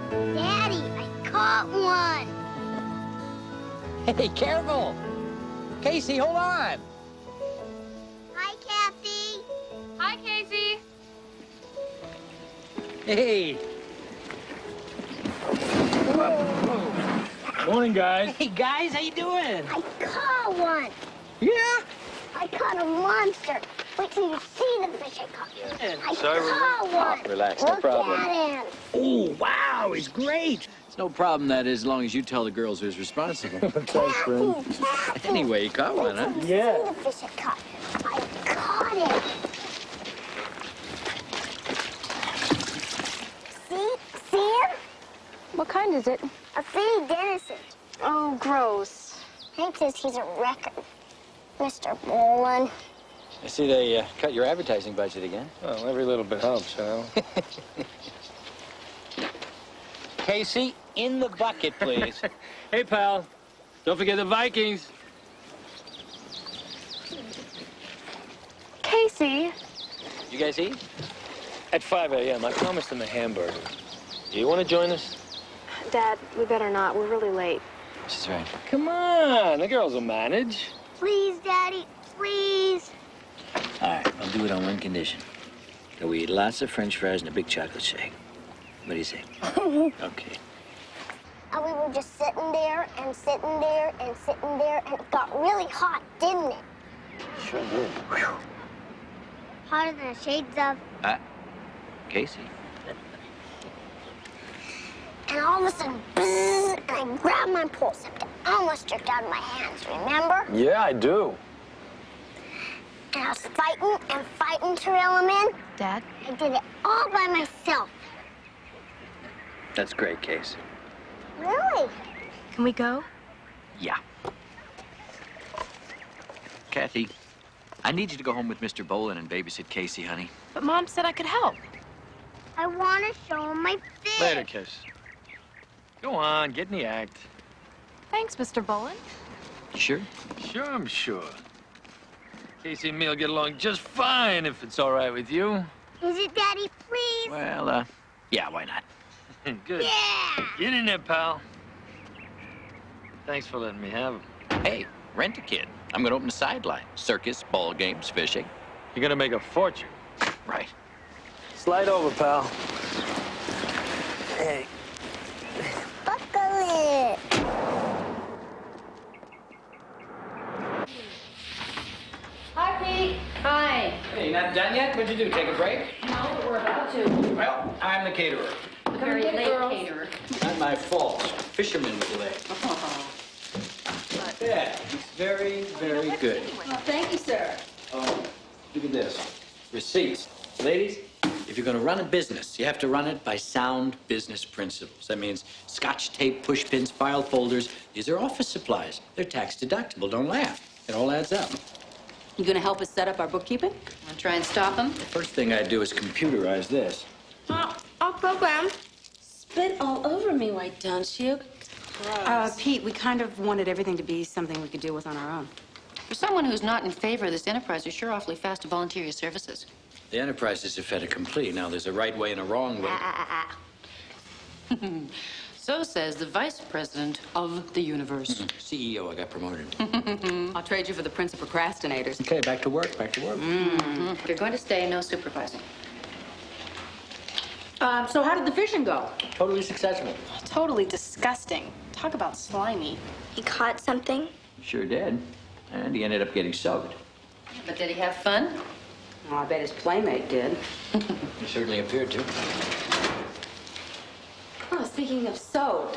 Daddy, I caught one. Hey, careful. Casey, hold on. Hi, Kathy. Hi, Casey. Hey. Morning, guys. Hey, guys, how you doing? I caught one. Yeah? I caught a monster. Wait till you see the fish I caught. I Sorry, caught one. Relax, no problem. Look at him. Oh, wow, he's great. It's no problem, that is, as long as you tell the girls who's responsible. Thanks, friend. Kathy. Anyway, you caught one, huh? Wait till you Yeah. see the fish I caught. I caught him. See him? What kind is it? A sea denizen. Oh, gross. Hank says he's a record. Mr. Bolen. I see they cut your advertising budget again. Well, every little bit helps, Al. Casey, in the bucket, please. Hey, pal. Don't forget the Vikings. Casey. You guys eat? At 5 a.m., I promised them a hamburger. Do you want to join us? Dad, we better not. We're really late. She's right. Come on, the girls will manage. Please, Daddy, please. All right, I'll do it on one condition. That we eat lots of French fries and a big chocolate shake. What do you say? Okay. And we were just sitting there and sitting there and sitting there, and it got really hot, didn't it? Sure did. Hotter than the shades of. Casey. And all of a sudden, bzzz, and I grabbed my pole scepter. I almost jerked out of my hands, remember? Yeah, I do. And I was fighting to reel him in. Dad? I did it all by myself. That's great, Casey. Really? Can we go? Yeah. Kathy, I need you to go home with Mr. Bolen and babysit Casey, honey. But Mom said I could help. I want to show him my fish. Later, Kiss. Go on, get in the act. Thanks, Mr. Bolen. Sure? Sure, I'm sure. Casey and me will get along just fine if it's all right with you. Is it, Daddy, please? Well, yeah, why not? Good. Yeah! Get in there, pal. Thanks for letting me have him. Hey, rent a kid. I'm gonna open a sideline. Circus, ball games, fishing. You're gonna make a fortune. Right. Slide over, pal. Hey. Buckle it. Hi, Pete. Hi. Hey, not done yet? What'd you do, take a break? No, but we're about to. Well, I'm the caterer. Very late caterer. Not my fault. Fisherman was late. Yeah, he's very, very good. Well, thank you, sir. Oh, look at this. Receipts. Ladies, if you're gonna run a business, you have to run it by sound business principles. That means scotch tape, push pins, file folders. These are office supplies. They're tax deductible. Don't laugh. It all adds up. You gonna help us set up our bookkeeping? Want to try and stop him? The first thing I'd do is computerize this. I'll program. Spit all over me, why don't you? Pete, we kind of wanted everything to be something we could deal with on our own. For someone who's not in favor of this enterprise, you're sure awfully fast to volunteer your services. The enterprise is a fait accompli. Now, there's a right way and a wrong way. So says the vice president of the universe. CEO, I got promoted. I'll trade you for the prince of procrastinators. Okay, back to work, back to work. You're going to stay, no supervising. So how did the fishing go? Totally successful. Totally disgusting. Talk about slimy. He caught something? Sure did. And he ended up getting soaked. But did he have fun? Oh, I bet his playmate did. He certainly appeared to. Oh, speaking of soap,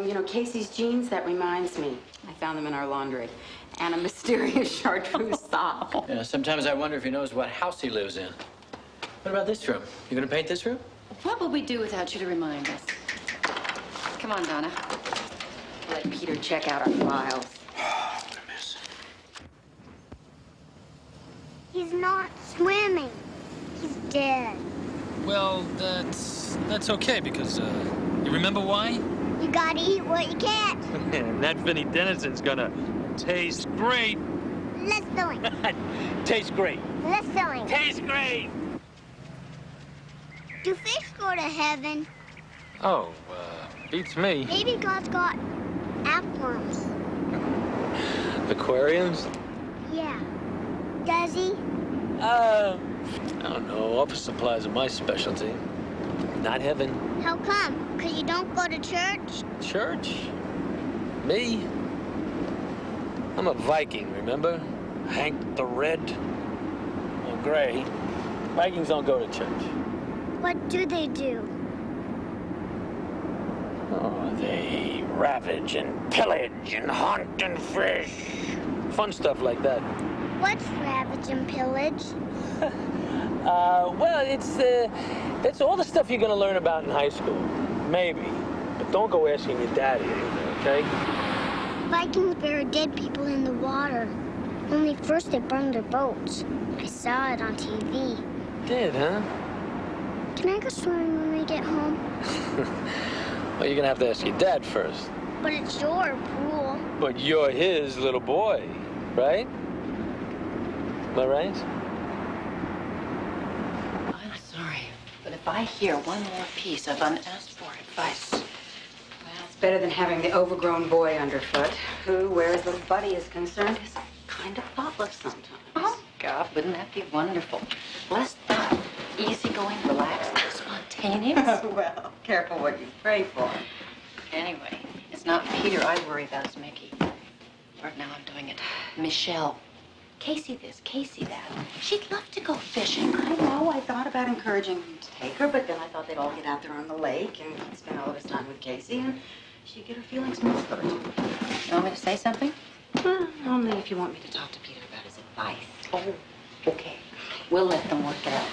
you know, Casey's jeans, that reminds me. I found them in our laundry. And a mysterious chartreuse sock. Yeah, sometimes I wonder if he knows what house he lives in. What about this room? You gonna paint this room? What would we do without you to remind us? Come on, Donna. Let Peter check out our files. What a mess. He's not swimming. He's dead. Well, that's okay because, you remember why? You gotta eat what you catch. And that Vinny Dennison's gonna taste great. Let's do it. Tastes great. Let's do it. Tastes great. Do fish go to heaven? Oh, beats me. Maybe God's got aquariums. Aquariums? Yeah. Does he? I don't know. Office supplies are my specialty. Not heaven. How come? 'Cause you don't go to church? Church? Me? I'm a Viking, remember? Hank the Red. Or Gray. Vikings don't go to church. What do they do? Oh, they ravage and pillage and hunt and fish. Fun stuff like that. What's ravage and pillage? Well, it's all the stuff you're gonna learn about in high school. Maybe. But don't go asking your daddy either, okay? Vikings bury dead people in the water. Only first they burned their boats. I saw it on TV. Did, huh? Can I go swimming when we get home? Well, you're gonna have to ask your dad first. But it's your pool. But you're his little boy, right? Am I right? I'm sorry, but if I hear one more piece of unasked for advice, Well, it's better than having the overgrown boy underfoot, who, where his little buddy is concerned, is kind of thoughtless sometimes. oh, God, wouldn't that be wonderful? Less thought, easygoing, relaxed, spontaneous. Well, careful what you pray for. Anyway, it's not Peter I worry about, it's Mickey. Or now I'm doing it. Michelle. Casey this, Casey that. She'd love to go fishing. I know, I thought about encouraging him to take her, but then I thought they'd all get out there on the lake and he'd spend all of his time with Casey and she'd get her feelings more hurt. You want me to say something? Well, only if you want me to talk to Peter about his advice. Oh, okay. We'll let them work it out.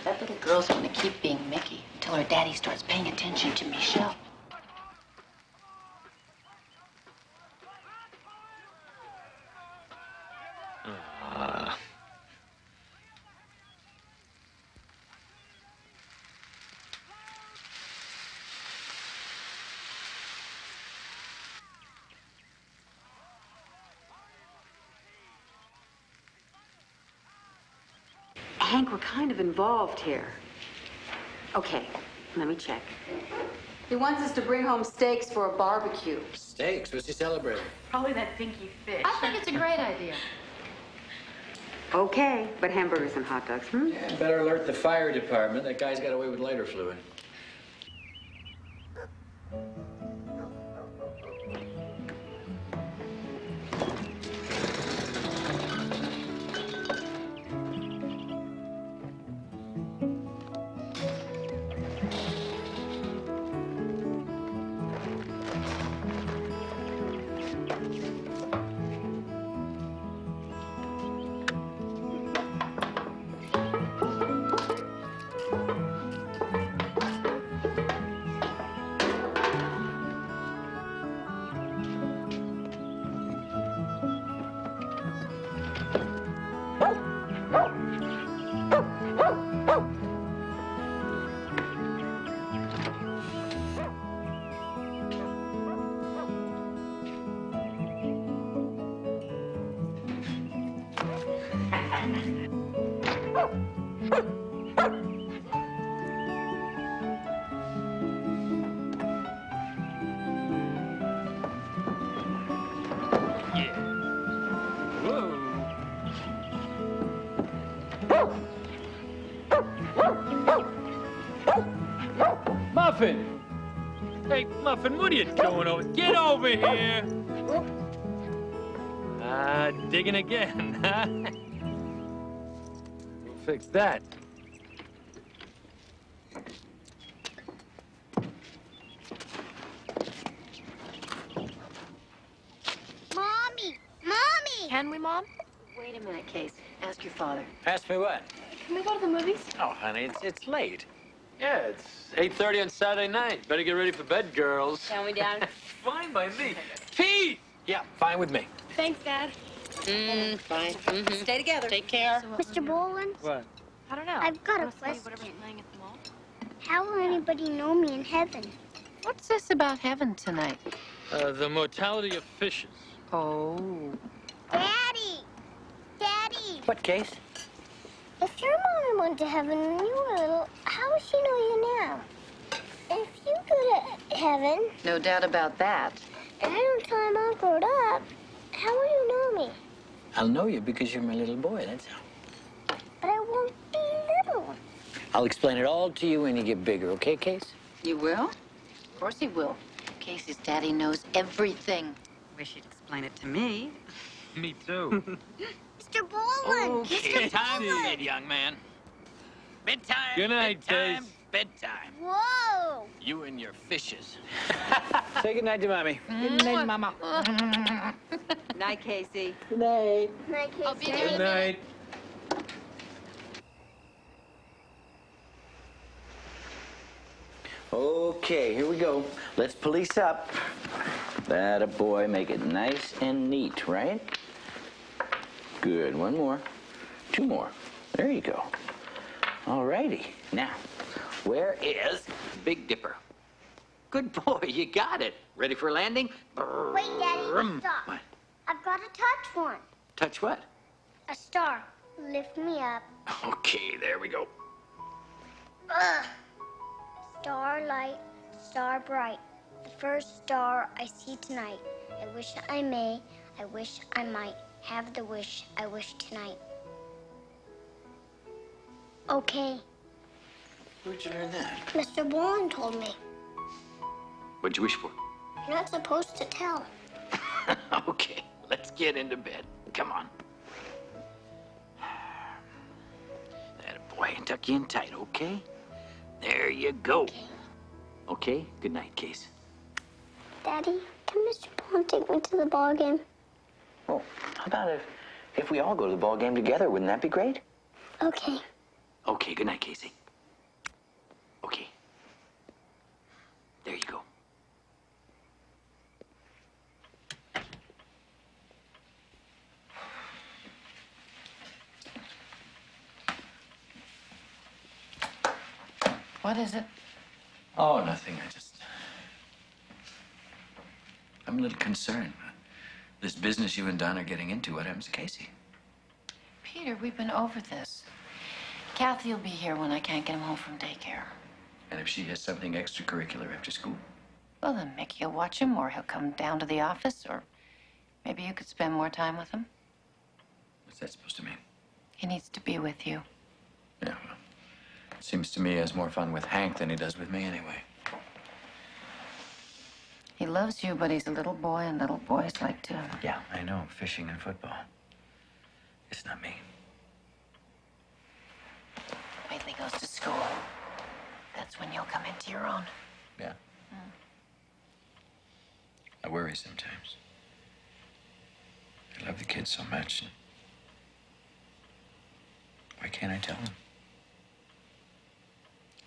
That little girl's gonna keep being Mickey until her daddy starts paying attention to Michelle. Hank, we're kind of involved here. Okay, let me check. He wants us to bring home steaks for a barbecue. Steaks? What's he celebrating? Probably that dinky fish. I think it's a great idea. Okay, but hamburgers and hot dogs, Yeah, better alert the fire department. That guy's got away with lighter fluid. Muffin! Hey, Muffin, what are you doing over? Get over here! Digging again, huh? We'll fix that. Mommy! Mommy! Can we, Mom? Wait a minute, Case. Ask your father. Ask me what? Can we go to the movies? Oh, honey, it's late. Yeah, it's 8:30 on Saturday night. Better get ready for bed, girls. Can we, Dad? Fine by me. Pete! Yeah, fine with me. Thanks, Dad. Fine. Stay together. Take care. Mr. Bolen, What? I don't know. I've got a Honestly, question. whatever's playing at the mall. How will anybody know me in heaven? What's this about heaven tonight? The mortality of fishes. Oh. Daddy! Daddy! What, Case? If your mommy went to heaven when you were little, how would she know you now? If heaven. No doubt about that. And I don't tell I'm all grown up. How will you know me? I'll know you because you're my little boy, that's how. But I won't be little. I'll explain it all to you when you get bigger, okay, Case? You will? Of course he will. Casey's daddy knows everything. Wish you'd explain it to me. Me too. Mr. Bolen! Okay, time to bed, young man. Bedtime. Good night, bedtime, Case. bedtime. Whoa! You and your fishes. Say goodnight to Mommy. Good night, Mama. Night, Casey. Good night. Night, Casey. I'll be there. Good night. Okay, here we go. Let's police up. That a boy. Make it nice and neat, right? Good. One more. Two more. There you go. All righty. Now, where is Big Dipper? Good boy. You got it. Ready for landing? Wait, Daddy, Brum. stop. What? I've got to touch one. Touch what? A star. Lift me up. Okay, there we go. Ugh. Starlight, star bright. The first star I see tonight. I wish I may, I wish I might have the wish I wish tonight. Okay, Where'd you learn that? Mr. Bolen told me. What'd you wish for? You're not supposed to tell. Okay, let's get into bed. Come on. That boy, tuck you in tight, okay? There you go. Okay, good night, Case. Daddy, can Mr. Bolen take me to the ball game? Well, how about if we all go to the ball game together? Wouldn't that be great? Okay. Okay, good night, Casey. Okay. There you go. What is it? Oh, nothing. I'm a little concerned. This business you and Don are getting into, what happens to Casey? Peter, we've been over this. Kathy will be here when I can't get him home from daycare. And if she has something extracurricular after school? Well, then Mickey will watch him, or he'll come down to the office, or maybe you could spend more time with him. What's that supposed to mean? He needs to be with you. Yeah, well, it seems to me he has more fun with Hank than he does with me anyway. He loves you, but he's a little boy, and little boys like to... Yeah, I know. Fishing and football. It's not me. Wait till he goes to school. That's when you'll come into your own. Yeah. I worry sometimes. I love the kids so much. Why can't I tell them?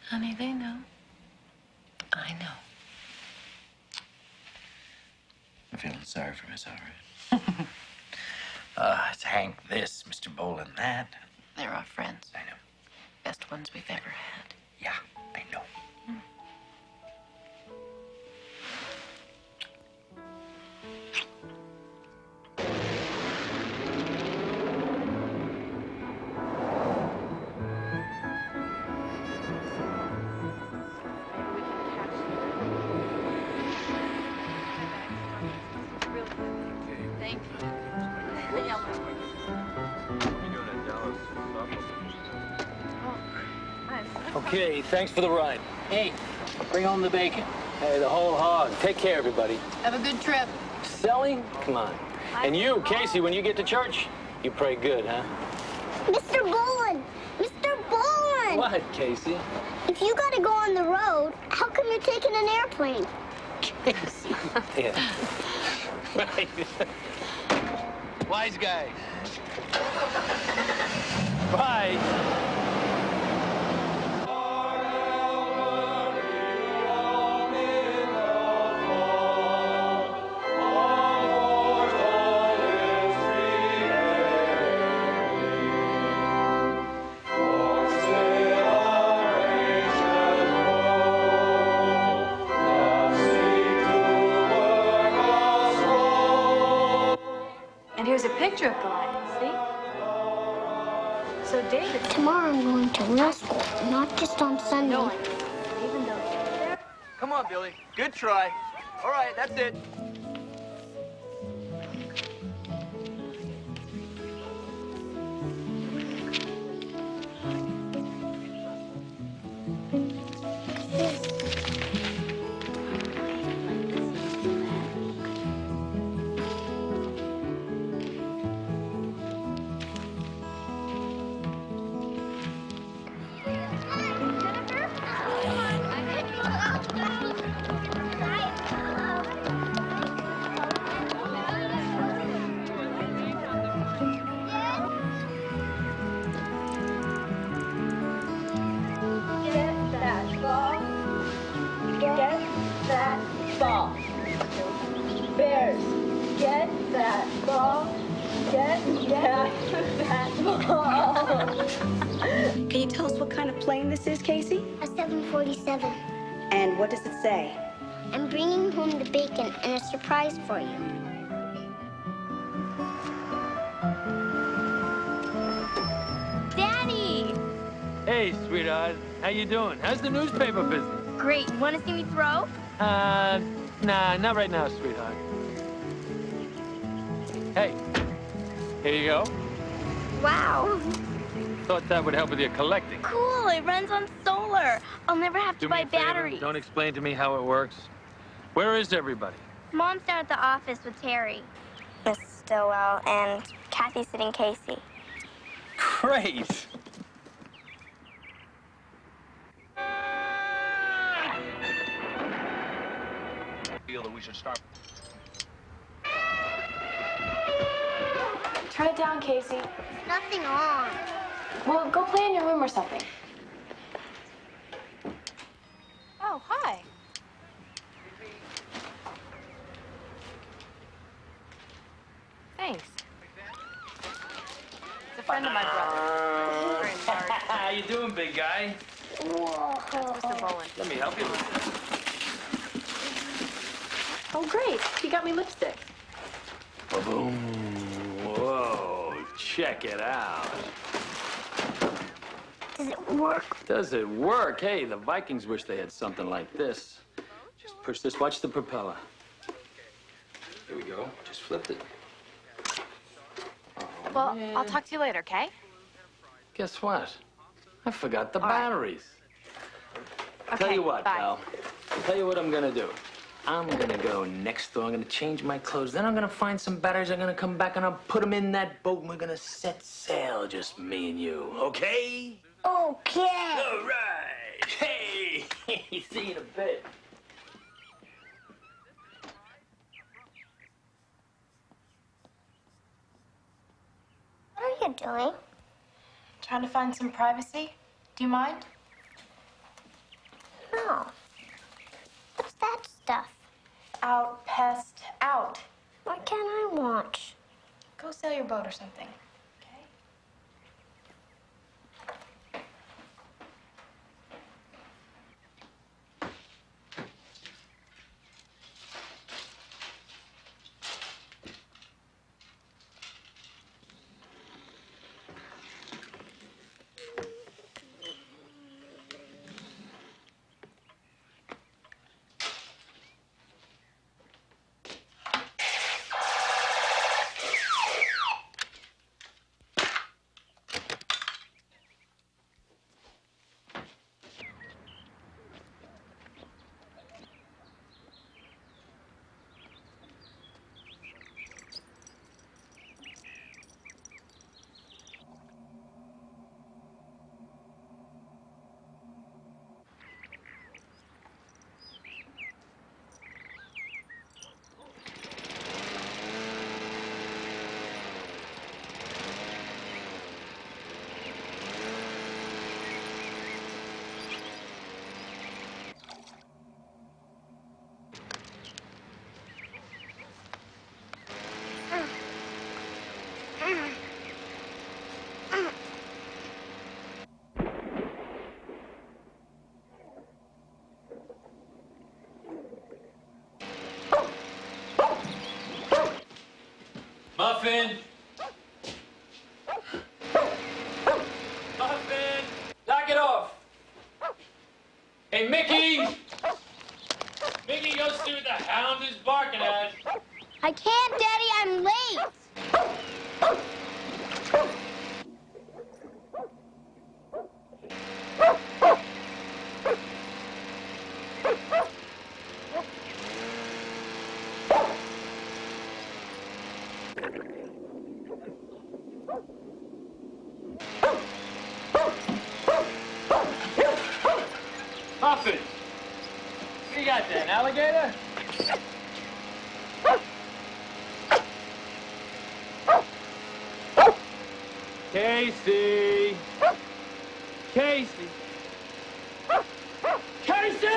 Honey, they know. I know. I'm feeling sorry for myself, right? It's Hank this, Mr. Bolen that. They're our friends. I know. Best ones we've ever had. Yeah, I know. Thank you. Okay, thanks for the ride. Hey, bring home the bacon. Hey, the whole hog. Take care, everybody. Have a good trip. Selling? Come on. And you, Casey, when you get to church, you pray good, huh? Mr. Bolen! Mr. Bolen! What, Casey? If you gotta go on the road, how come you're taking an airplane? Yeah. Right. Wise guy. Bye. And here's a picture of God, see? So David... Tomorrow I'm going to real school, not just on Sunday. No, I know. Even though you're there, Come on, Billy. Good try. All right, that's it. Can you tell us what kind of plane this is, Casey? A 747. And what does it say? I'm bringing home the bacon and a surprise for you. Daddy! Hey, sweetheart. How you doing? How's the newspaper business? Great. You want to see me throw? Nah, not right now, sweetheart. Hey, here you go. Wow. Thought that would help with your collecting. Cool. It runs on solar. I'll never have to Do me buy a favor, batteries. don't explain to me how it works. Where is everybody? Mom's down at the office with Terry. Miss Stillwell and Kathy's sitting Casey. Great. Feel that we should start. Turn it down, Casey. Nothing on. Well, go play in your room or something. Oh, hi. Thanks. It's a friend of my brother. Very large. How you doing, big guy? Whoa. Mr. Bolen. Let me help you with this. Oh, great. You got me lipstick. Boom. Whoa, check it out. Does it work? Does it work? Hey, the Vikings wish they had something like this. Just push this, watch the propeller. Here we go, just flipped it. Well, I'll talk to you later, okay? Guess what? I forgot the All right. batteries. Okay, Tell you what, bye. pal. Tell you what I'm gonna do. I'm gonna go next door, I'm gonna change my clothes, then I'm gonna find some batteries, I'm gonna come back and I'll put them in that boat and we're gonna set sail, just me and you, okay? Okay. All right. Hey, see you in a bit. What are you doing? Trying to find some privacy. Do you mind? No. What's that stuff? Out, pest, out. Why can't I watch? Go sail your boat or something, okay? Muffin! Muffin! Knock it off! Hey, Mickey! Mickey, go see what the hound is barking at. I can't, Daddy. I'm late. Muffin! What you got there, an alligator? Casey! Casey! Casey!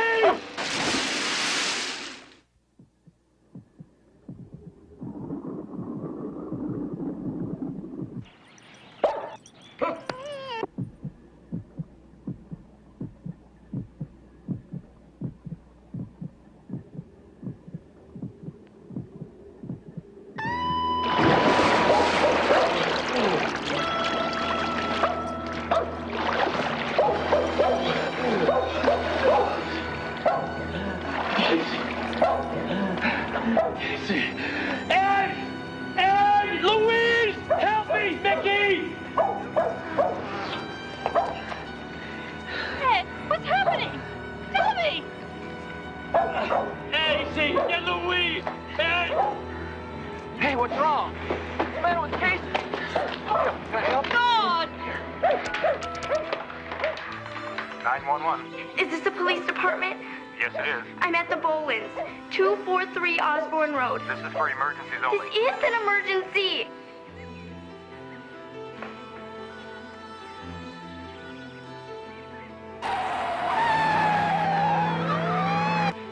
Hey, what's wrong? What's the matter with Casey? Can I help? God! 911. Is this the police department? Yes, it is. I'm at the Bolens, 243 Osborne Road. This is for emergencies This only. is an emergency.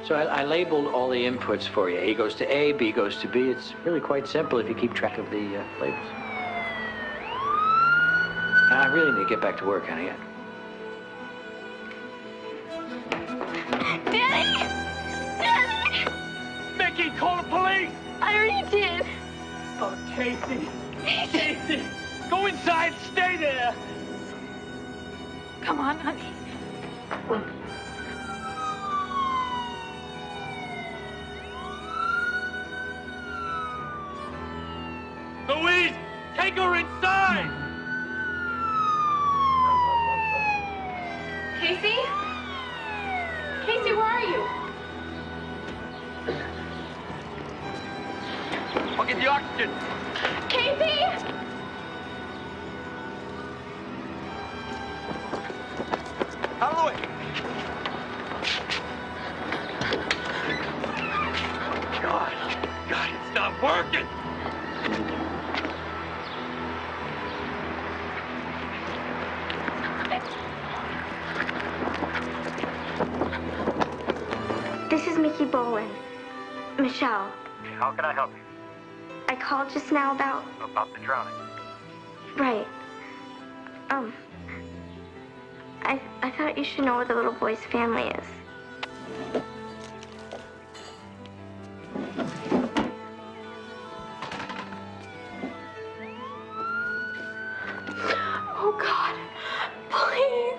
So I labeled all the inputs for you. A goes to A, B goes to B. It's really quite simple if you keep track of the labels. I really need to get back to work, honey. Daddy! Daddy! Mickey, call the police! I already did. Oh, Casey. Casey! Go inside, stay there! Come on, honey. Louise, take her inside! Casey? Casey, where are you? I'll get the oxygen. Casey! Out of the way. God, it's not working. This is Mickey Bolen. Michelle. How can I help you? I called just now about... About the drowning. Right. I thought you should know where the little boy's family is. Oh, God. Please.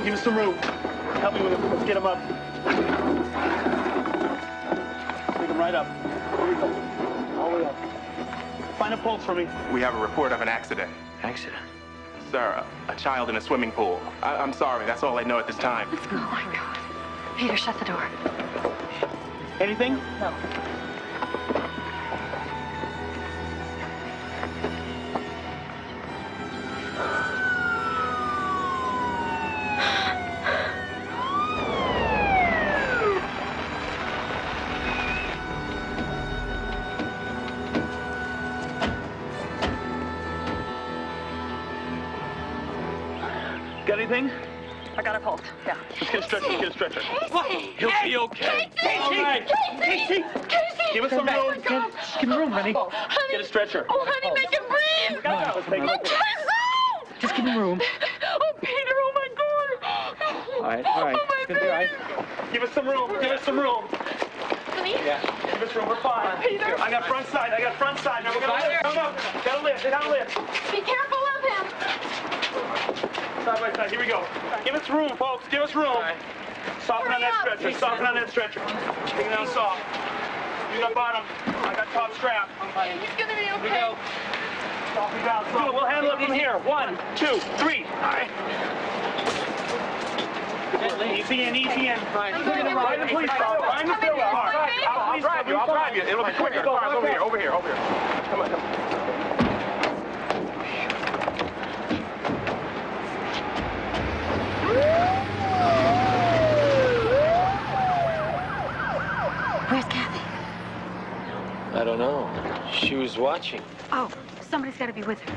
Give us some room. Help me with it. Let's get him up. Take him right up. Here you go. All the way up. Find a pulse for me. We have a report of an accident. Accident? Sir, a child in a swimming pool. I'm sorry, that's all I know at this time. Let's go. Oh, my God. Peter, shut the door. Anything? No. Got anything? I got a pulse. Yeah. Let's get a stretcher. Let's get a stretcher. What? He'll be okay. All right. Casey! Give us some room. Oh, my God. Just give me room, honey. Honey. Get a stretcher. Oh, honey, make him breathe. Let's take it. Oh, Just give me room. Oh, Peter, right, all right. It's gonna be all right. Give us some room. Give us some room. Please? Yeah. Give us room. We're fine. Peter. I got front side. I got front side. Now we're gonna lift. No, no. Gotta lift. Gotta lift. Be careful of him. Side by side. Here we go. Give us room, folks. Give us room. Soften on that stretcher. Soften on that stretcher. Take it down soft. You got bottom. I got top strap. He's gonna be okay. Soften down. So we'll handle it from here. 1, 2, 3. All right. Easy in, easy in. Fine. Find the police car. Find the Stillwell. All right. I'll drive you. I'll drive you. It'll be quicker. All right, over here. Over here. Over here. Come on. Come on. Where's Kathy? I don't know. She was watching. Oh, somebody's got to be with her.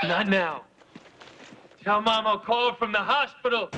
Not now. Tell Mom I'll call her from the hospital.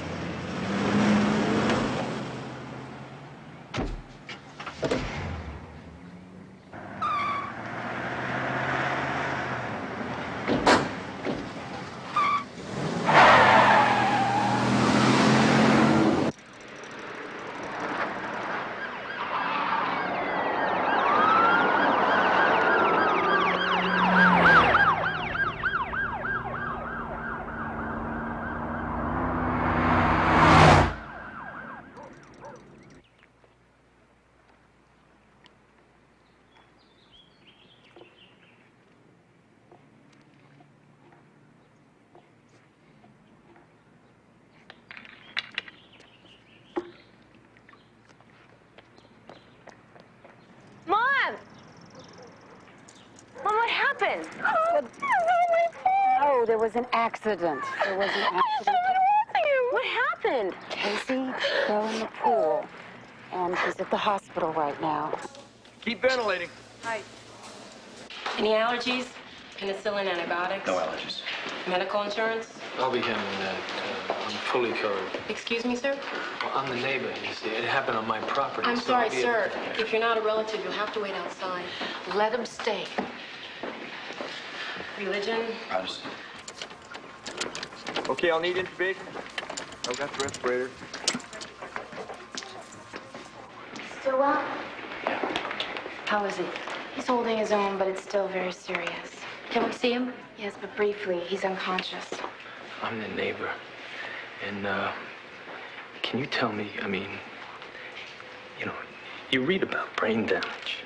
No, there was an accident. There was an accident. What happened? Casey fell in the pool, and she's at the hospital right now. Keep ventilating. Hi. Any allergies? Penicillin, antibiotics? No allergies. Medical insurance? I'll be handling that. I'm fully covered. Excuse me, sir? Well, I'm the neighbor, you see. It happened on my property. I'm so sorry, I'll be sir. If you're not a relative, you'll have to wait outside. Let him stay. Religion? Protestant. Okay, I'll need intubation. I've got the respirator. Stillwell? How is he? He's holding his own, but it's still very serious. Can we see him? Yes, but briefly. He's unconscious. I'm the neighbor. And, can you tell me, I mean, you know, you read about brain damage.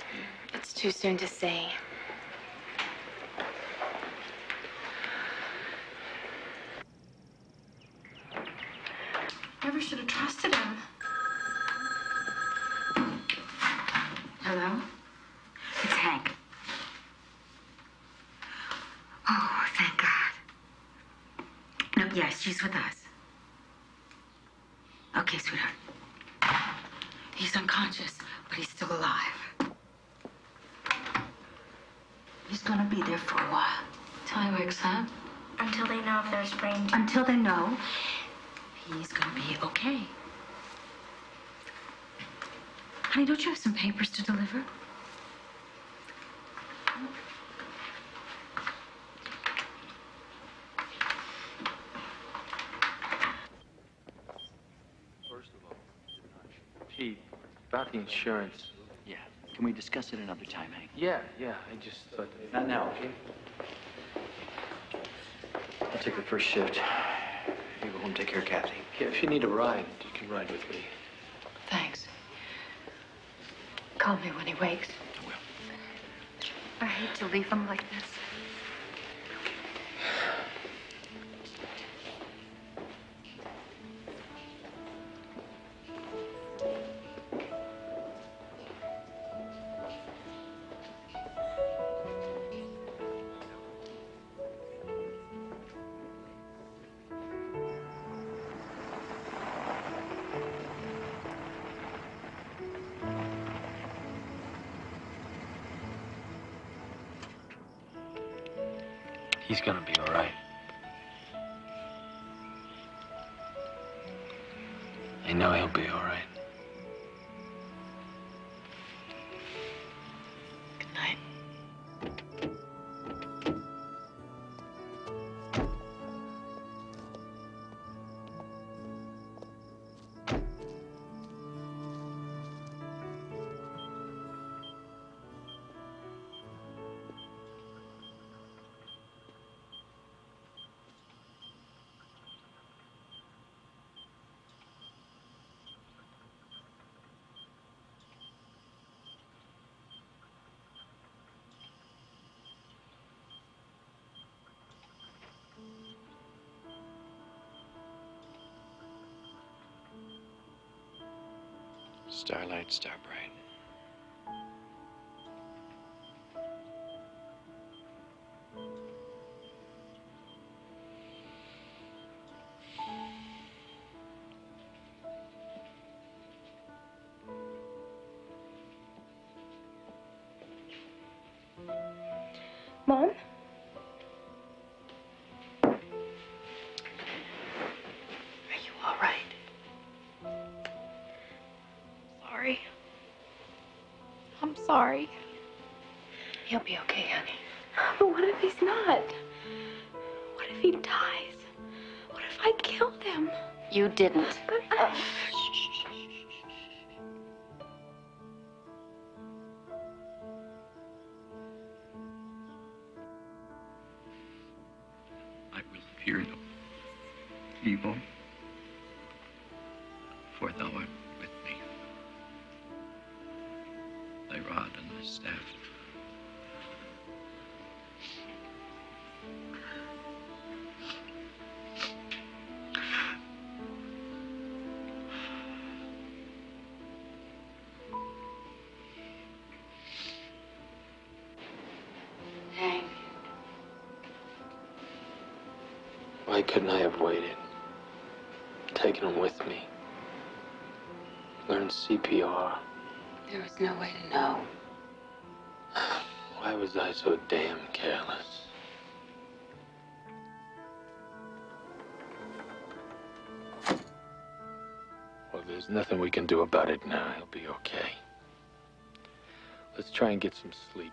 It's too soon to say. Never should have trusted him. Hello? It's Hank. Oh, thank God. No, yes, she's with us. Okay, sweetheart. He's unconscious, but he's still alive. He's gonna be there for a while. Till he wakes up. Until they know if there's brain damage. Until they know he's gonna be okay. Honey, don't you have some papers to deliver? First of all, Pete, about the insurance. Yeah. Can we discuss it another time, Hank? Yeah, I just thought... Not now, okay? I'll take the first shift. You go home, take care of Kathy. Yeah, if you need a ride, you can ride with me. Thanks. Call me when he wakes. I will. I hate to leave him like this. He's gonna be all right. I know he'll be all right. Starlight, star bright. Mom? Are you all right? Sorry. I'm sorry. He'll be okay, honey. But what if he's not? What if he dies? What if I killed him? You didn't. But I will fear no evil, for thou art with me. Thy rod and thy staff. Hank. Why couldn't I have waited? Taken him with me. Learned CPR. There was no way to know. Why was I so damn careless? Well, there's nothing we can do about it now. He'll be okay. Let's try and get some sleep.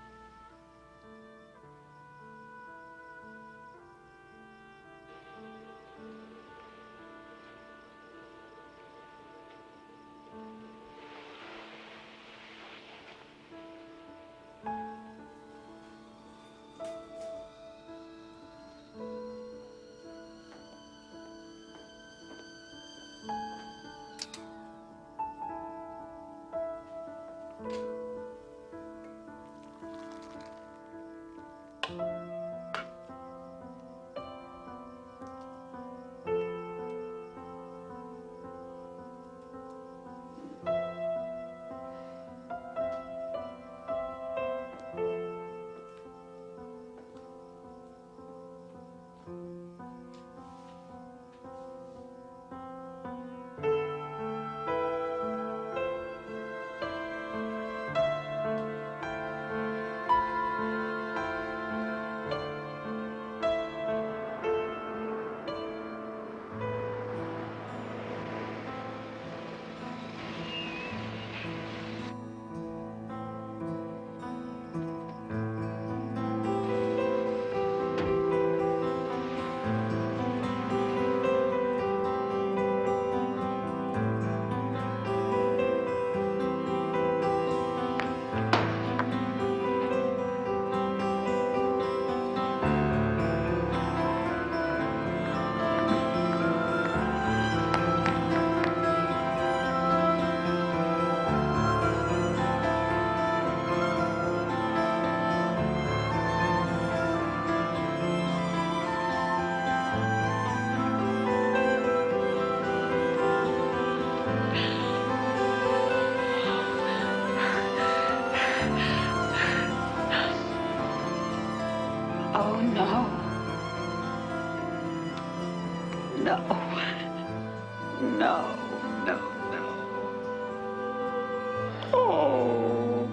Oh, no. No. No, no, no. Oh.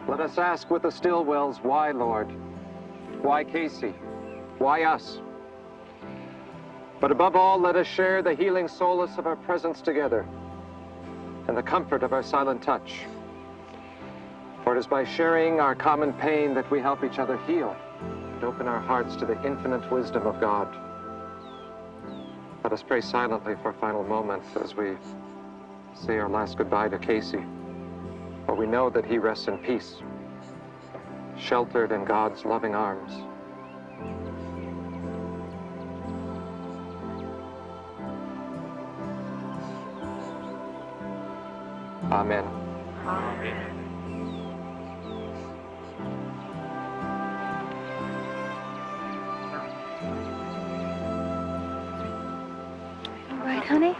Let us ask with the Stillwells, why, Lord? Why Casey? Why us? But above all, let us share the healing solace of our presence together and the comfort of our silent touch. For it is by sharing our common pain that we help each other heal and open our hearts to the infinite wisdom of God. Let us pray silently for a final moment as we say our last goodbye to Casey, for we know that he rests in peace, sheltered in God's loving arms. Amen. Amen. honey?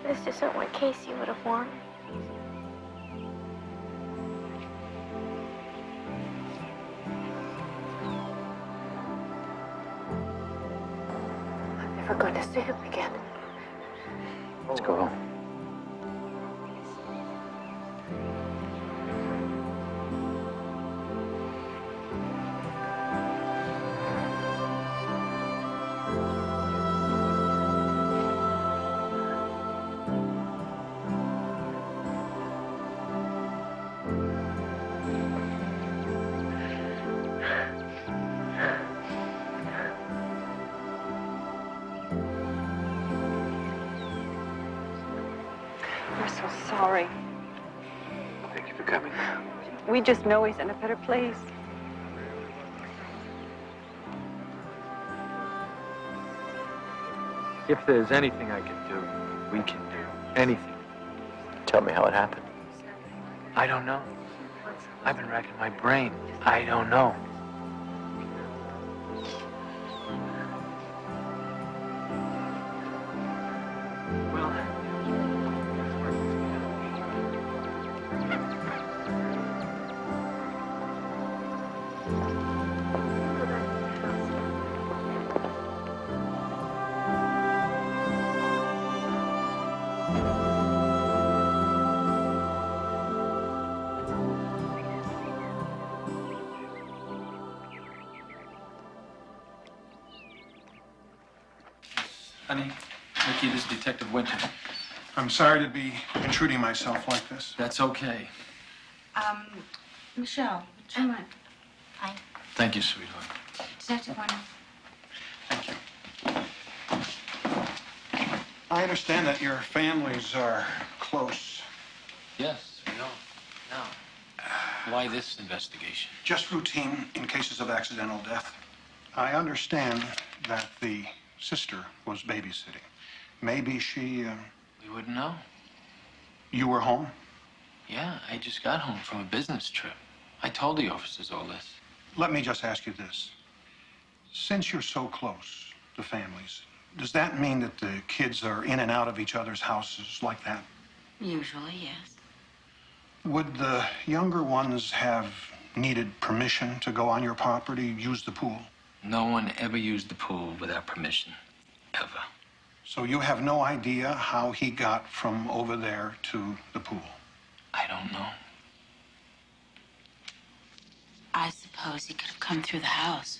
This isn't what Casey would have worn. I'm never going to see him again. Let's go home. We're so sorry. Thank you for coming. We just know he's in a better place. If there's anything I can do, we can do. Anything. Tell me how it happened. I don't know. I've been racking my brain. I don't know. Well, Honey, Ricky, this is Detective Winter. I'm sorry to be intruding myself like this. That's okay. Michelle, would you mind? Fine. Thank you, sweetheart. Detective Warner. Thank you. I understand that your families are close. Yes, we are. Now, why this investigation? Just routine in cases of accidental death. I understand that the sister was babysitting. Maybe she, We wouldn't know. you were home? Yeah, I just got home from a business trip. I told the officers all this. Let me just ask you this. Since you're so close, the families, does that mean that the kids are in and out of each other's houses like that? Usually, yes. Would the younger ones have needed permission to go on your property, use the pool? No one ever used the pool without permission. Ever. So you have no idea how he got from over there to the pool? I don't know. I suppose he could have come through the house.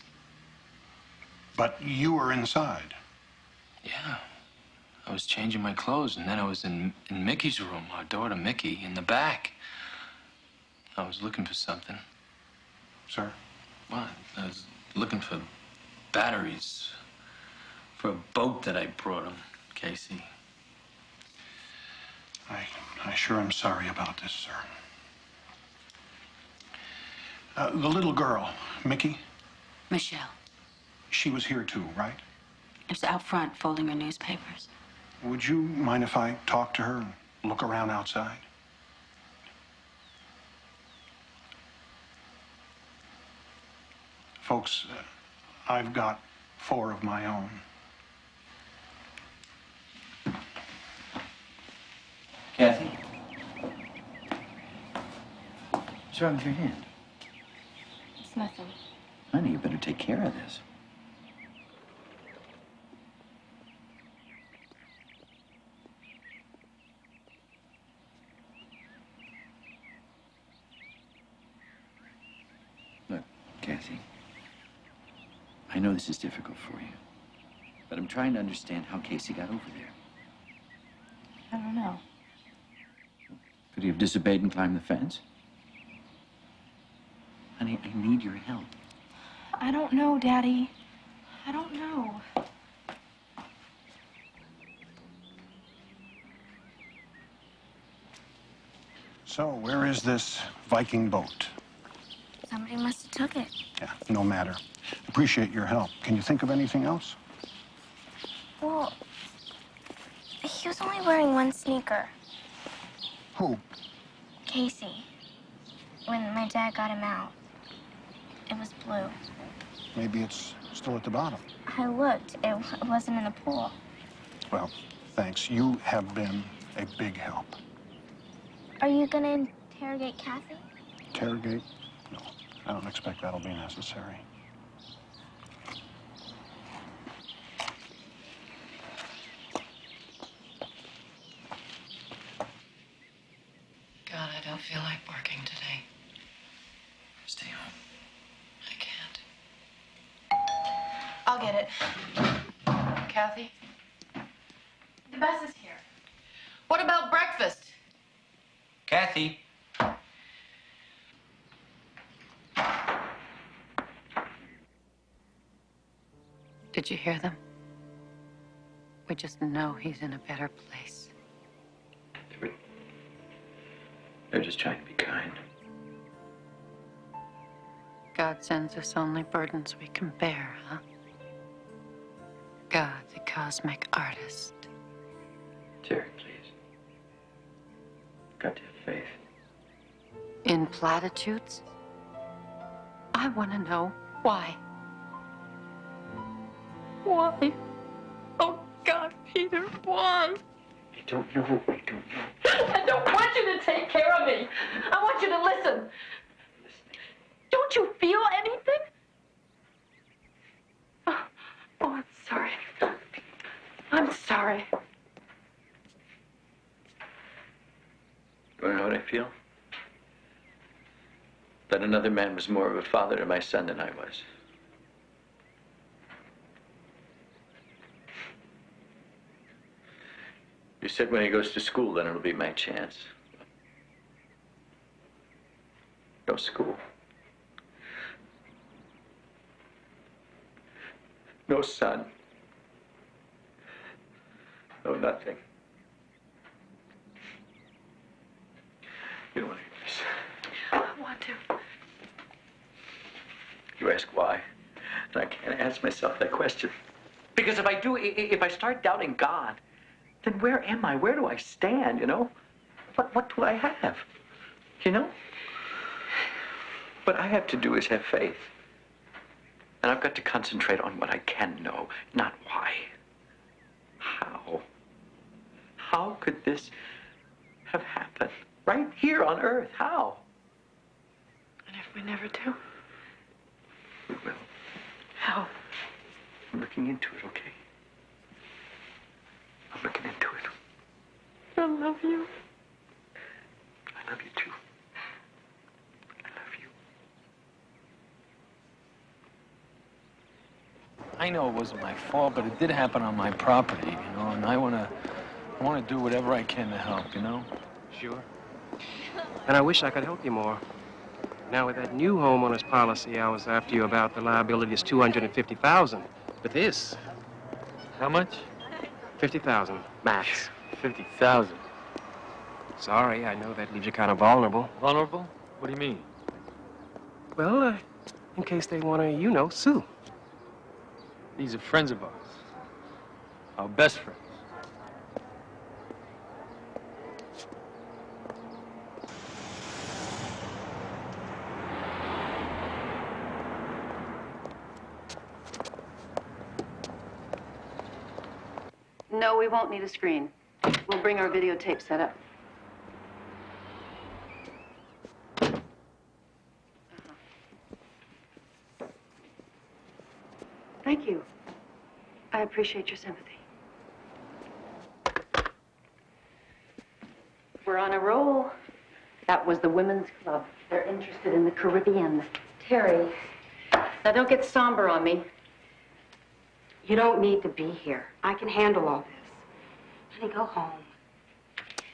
But you were inside. Yeah. I was changing my clothes, and then I was in Mickey's room, our daughter Mickey, in the back. I was looking for something. Sir? What? I was looking for batteries for a boat that I brought him, Casey. I sure am sorry about this, sir. The little girl, Mickey, Michelle. she was here too, right? It was out front folding her newspapers. Would you mind if I talk to her and look around outside? Folks, I've got 4 of my own. Kathy? What's wrong with your hand? It's nothing. Honey, you better take care of this. Look, Kathy, I know this is difficult for you, but I'm trying to understand how Casey got over there. I don't know. Could he have disobeyed and climbed the fence? Honey, I need your help. I don't know, Daddy. I don't know. So, where is this Viking boat? Somebody must have took it. Yeah, no matter. Appreciate your help. Can you think of anything else? Well, he was only wearing one sneaker. Who? Casey. When my dad got him out. It was blue. Maybe it's still at the bottom. I looked. It wasn't in the pool. Well, thanks. You have been a big help. Are you gonna interrogate Kathy? Interrogate? No, I don't expect that'll be necessary. God, I don't feel like working today. Stay home. I can't. I'll get it. Kathy? The bus is here. What about breakfast? Kathy. Did you hear them? We just know he's in a better place. They're just trying to be kind. God sends us only burdens we can bear, huh? God, the cosmic artist. Terry, please. Got to have faith. In platitudes? I want to know why. Why? Oh, God, Peter, why? I don't know. I don't know. I don't want you to take care of me. I want you to listen. Don't you feel anything? Oh, I'm sorry. I'm sorry. You want to know what I feel? That another man was more of a father to my son than I was. You said when he goes to school, then it'll be my chance. No school. No son. No nothing. You don't want to hear this. I want to. You ask why, and I can't ask myself that question. Because if I do, if I start doubting God, then where am I? Where do I stand, you know? What do I have? You know? What I have to do is have faith. And I've got to concentrate on what I can know, not why. How? How could this have happened? Right here on Earth, how? And if we never do? We will. How? I'm looking into it, okay? I'm looking into it. I love you. I love you too. I love you. I know it wasn't my fault, but it did happen on my property, you know, and I wanna do whatever I can to help, you know? Sure. And I wish I could help you more. Now, with that new homeowner's policy I was after you about, the liability is $250,000. But this... How much? $50,000, max. 50,000. Sorry, I know that leaves you kind of vulnerable. Vulnerable? What do you mean? Well, in case they want to, sue. These are friends of ours. Our best friends. No, we won't need a screen. We'll bring our videotape set up. Thank you. I appreciate your sympathy. We're on a roll. That was the women's club. They're interested in the Caribbean. Terry, now don't get somber on me. You don't need to be here. I can handle all this. Honey, go home.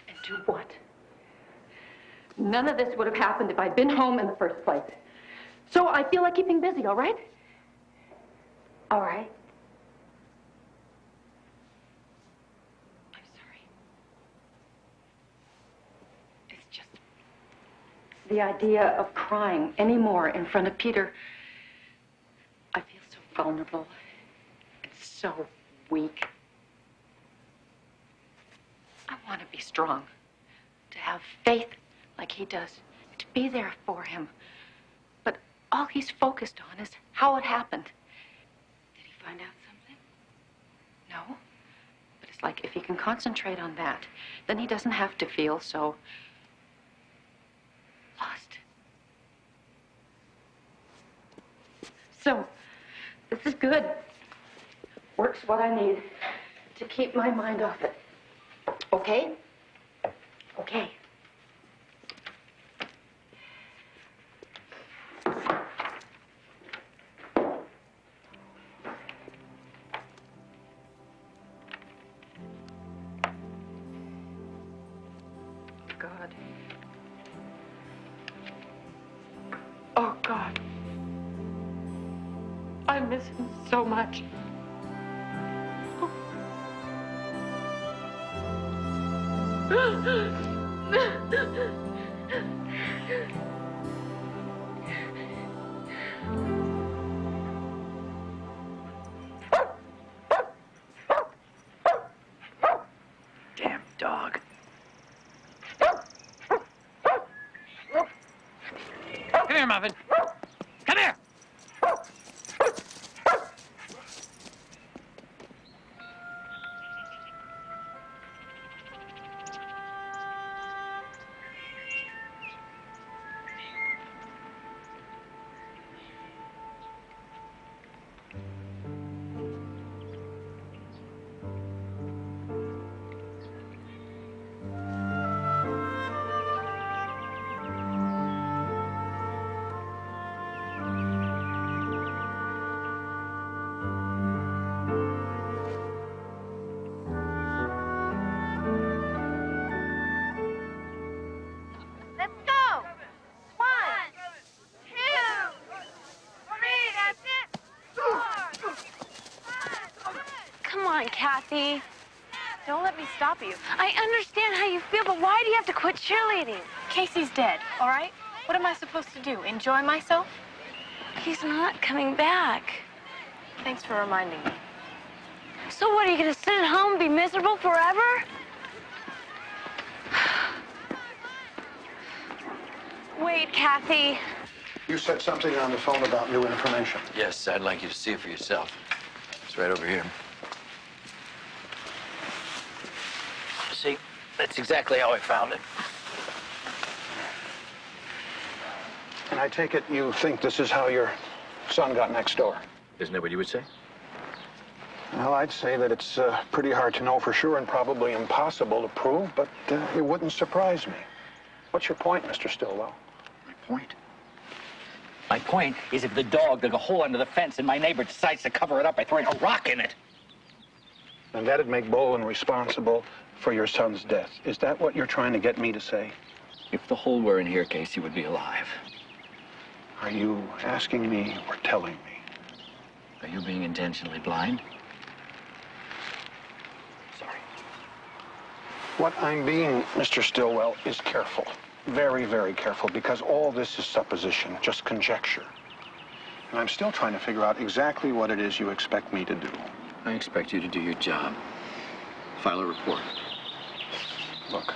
And do what? None of this would have happened if I'd been home in the first place. So I feel like keeping busy, all right? All right. I'm sorry. It's just the idea of crying anymore in front of Peter. I feel so vulnerable. It's so weak. I want to be strong, to have faith like he does, to be there for him. But all he's focused on is how it happened. Did he find out something? No, but his Like, if he can concentrate on that, then he doesn't have to feel so lost. So, this is good. Work's what I need to keep my mind off it. Okay? Okay. God. Oh, God. I miss him so much. Damn dog. Come here, Muffin. Come here. Let's go. 1, 2, 3, that's it. 4, 5, 6. Come on, Kathy. Don't let me stop you. I understand how you feel, but why do you have to quit cheerleading? Casey's dead, all right? What am I supposed to do? Enjoy myself? He's not coming back. Thanks for reminding me. So what, are you gonna sit at home and be miserable forever? Wait, Kathy. You said something on the phone about new information. Yes, I'd like you to see it for yourself. It's right over here. See, that's exactly how I found it. And I take it you think this is how your son got next door? Isn't that what you would say? Well, I'd say that it's pretty hard to know for sure and probably impossible to prove, but it wouldn't surprise me. What's your point, Mr. Stillwell? My point? My point is if the dog dug a hole under the fence and my neighbor decides to cover it up by throwing a rock in it. And that'd make Bolen responsible for your son's death. Is that what you're trying to get me to say? If the hole were in here, Casey would be alive. Are you asking me or telling me? Are you being intentionally blind? Sorry. What I'm being, Mr. Stillwell, is careful. Very, very careful, because all this is supposition, just conjecture. And I'm still trying to figure out exactly what it is you expect me to do. I expect you to do your job. File a report. Look,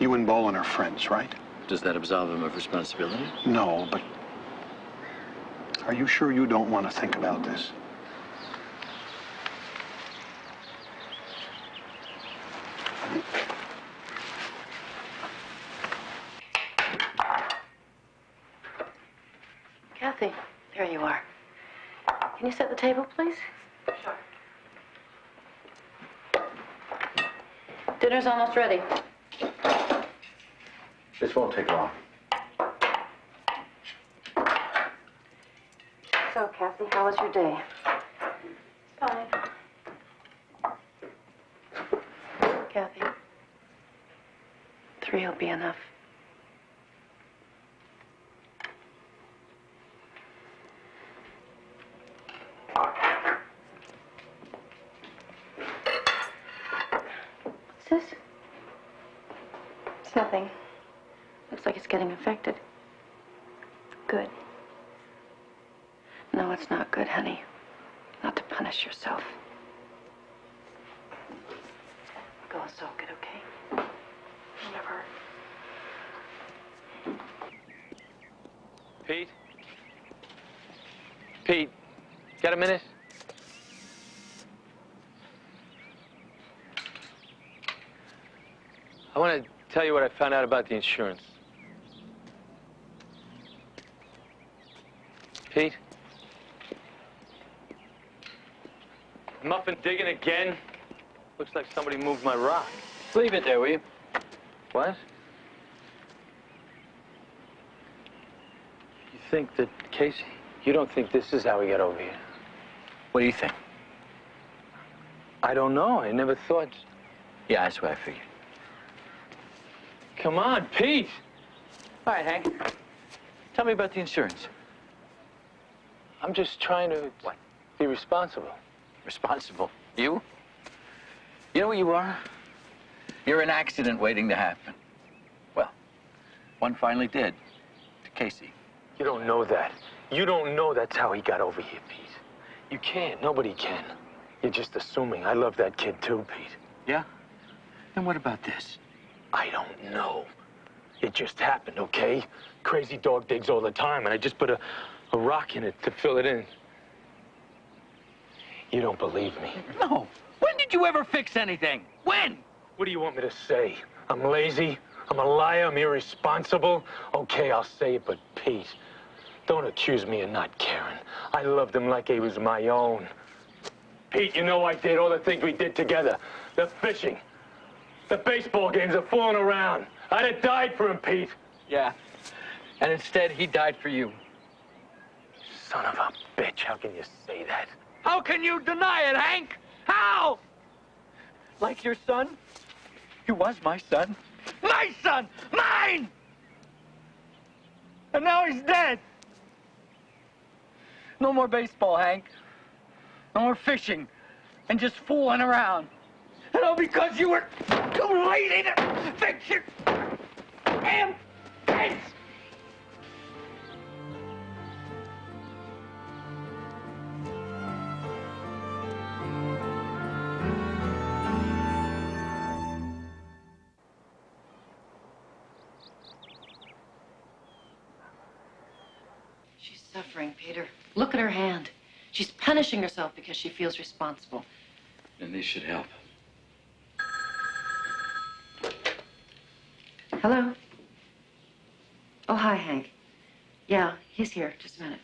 you and Bolen are friends, right? Does that absolve him of responsibility? No, but are you sure you don't want to think about this? Kathy, there you are. Can you set the table, please? Sure. Dinner's almost ready. This won't take long. So, Kathy, how was your day? Fine. Kathy, 3 will be enough. What's this? It's nothing. Looks like it's getting infected. Good. No, it's not good, honey. Not to punish yourself. Go and soak it, okay? Never. Pete? Pete, got a minute? I want to tell you what I found out about the insurance. Pete? Muffin digging again? Looks like somebody moved my rock. Leave it there, will you? What? You think that, Casey, you don't think this is how we got over here? What do you think? I don't know. I never thought. Yeah, that's what I figured. Come on, Pete! All right, Hank. Tell me about the insurance. I'm just trying to be responsible. Responsible? You? You know what you are? You're an accident waiting to happen. Well, one finally did. To Casey. You don't know that. You don't know that's how he got over here, Pete. You can't. Nobody can. You're just assuming. I love that kid too, Pete. Yeah? And what about this? I don't know. It just happened, okay? Crazy dog digs all the time, and I just put a rock in it to fill it in. You don't believe me. No. When did you ever fix anything? When? What do you want me to say? I'm lazy? I'm a liar? I'm irresponsible? Okay, I'll say it, but Pete, don't accuse me of not caring. I loved him like he was my own. Pete, you know I did all the things we did together. The fishing, the baseball games, the fooling around. I'd have died for him, Pete. Yeah. And instead, he died for you. Son of a bitch, how can you say that? How can you deny it, Hank? How? Like your son? He was my son. My son! Mine! And now he's dead. No more baseball, Hank. No more fishing. And just fooling around. And all because you were too lazy to fix your damn fence! She's suffering, Peter. Look at her hand. She's punishing herself because she feels responsible. And this should help. Hello? Oh, hi, Hank. Yeah, he's here. Just a minute.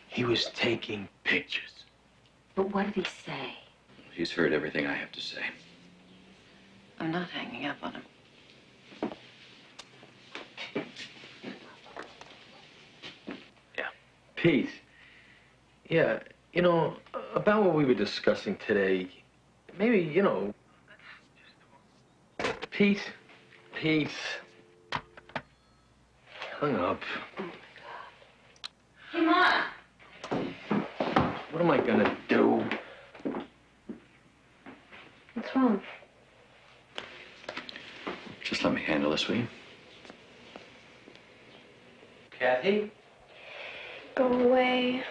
He was taking pictures. But what did he say? He's heard everything I have to say. I'm not hanging up on him. Pete, yeah, you know, about what we were discussing today, maybe, you know, Pete, hung up. Hey, Ma! What am I gonna do? What's wrong? Just let me handle this, will you? Kathy? Go away.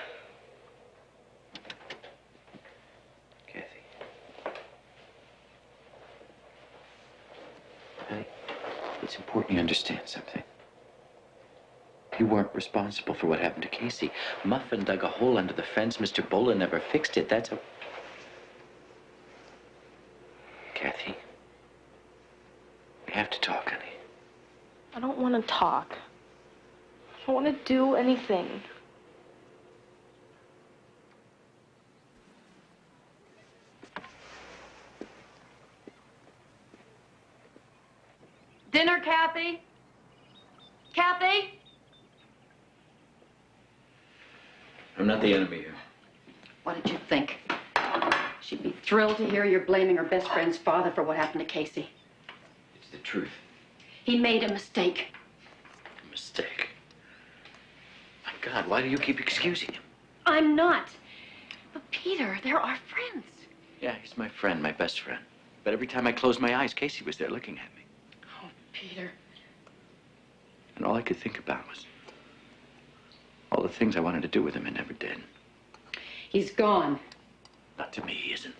Kathy. Hey. It's important you understand something. You weren't responsible for what happened to Casey. Muffin dug a hole under the fence. Mr. Bolen never fixed it. That's a... Kathy. We have to talk, honey. I don't want to talk. I don't want to do anything. Dinner, Kathy? Kathy? I'm not the enemy here. What did you think? She'd be thrilled to hear you're blaming her best friend's father for what happened to Casey. It's the truth. He made a mistake. A mistake. My God, why do you keep excusing him? I'm not. But Peter, they're our friends. Yeah, he's my friend, my best friend. But every time I closed my eyes, Casey was there looking at me. Oh, Peter. And all I could think about was all the things I wanted to do with him and never did. He's gone. Not to me, he isn't.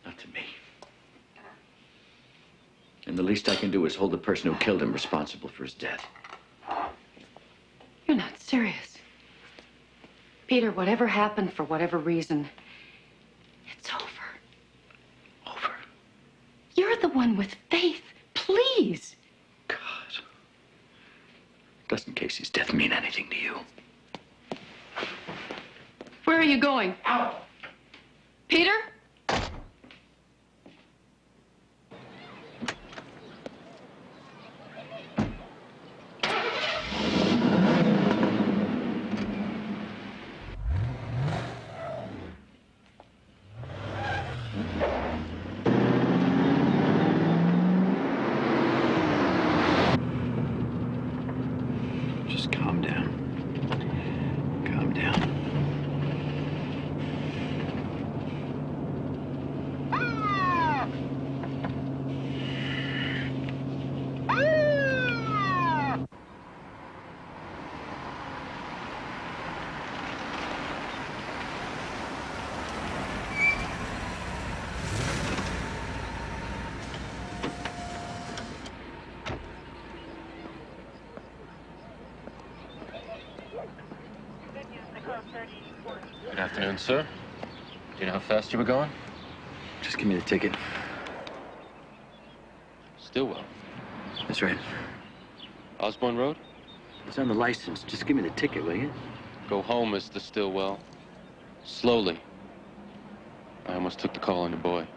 Not to me. And the least I can do is hold the person who killed him responsible for his death. You're not serious. Peter, whatever happened for whatever reason, it's over. Over? are you going? Out. Peter? Just calm down. Calm down. Good afternoon, sir. Do you know how fast you were going? Just give me the ticket. Stillwell. That's right. Osborne Road? It's on the license. Just give me the ticket, will you? Go home, Mr. Stillwell. Slowly. I almost took the call on your boy.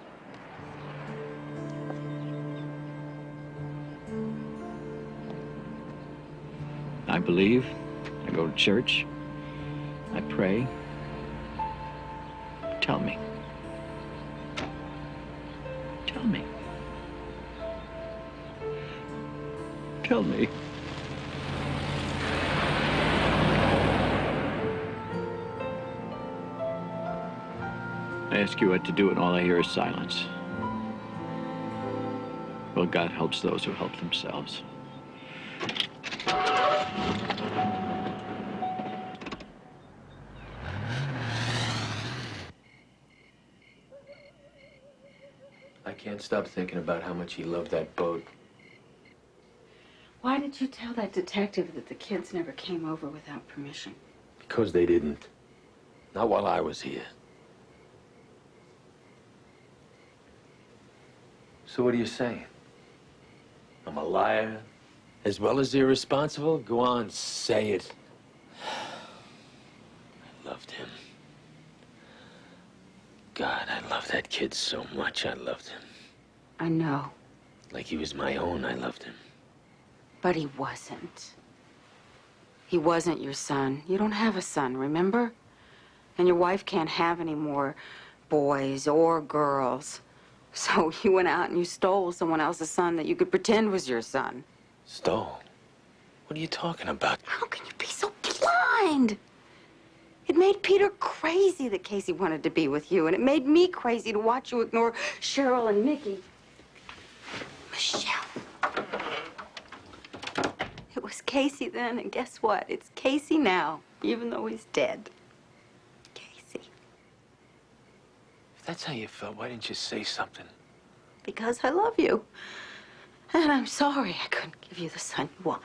I believe. I go to church. I pray. Tell me. Tell me. Tell me. I ask you what to do, and all I hear is silence. Well, God helps those who help themselves. I can't stop thinking about how much he loved that boat. Why did you tell that detective that the kids never came over without permission? Because they didn't. Not while I was here. So what do you say? I'm a liar, as well as irresponsible? Go on, say it. I loved him. God, I loved that kid so much. I loved him. I know. Like he was my own, I loved him. But he wasn't. He wasn't your son. You don't have a son, remember? And your wife can't have any more boys or girls. So you went out and you stole someone else's son that you could pretend was your son. Stole? What are you talking about? How can you be so blind? It made Peter crazy that Casey wanted to be with you, and it made me crazy to watch you ignore Cheryl and Mickey. Michelle. It was Casey then, and guess what? It's Casey now, even though he's dead. Casey. If that's how you felt, why didn't you say something? Because I love you. And I'm sorry I couldn't give you the son you want.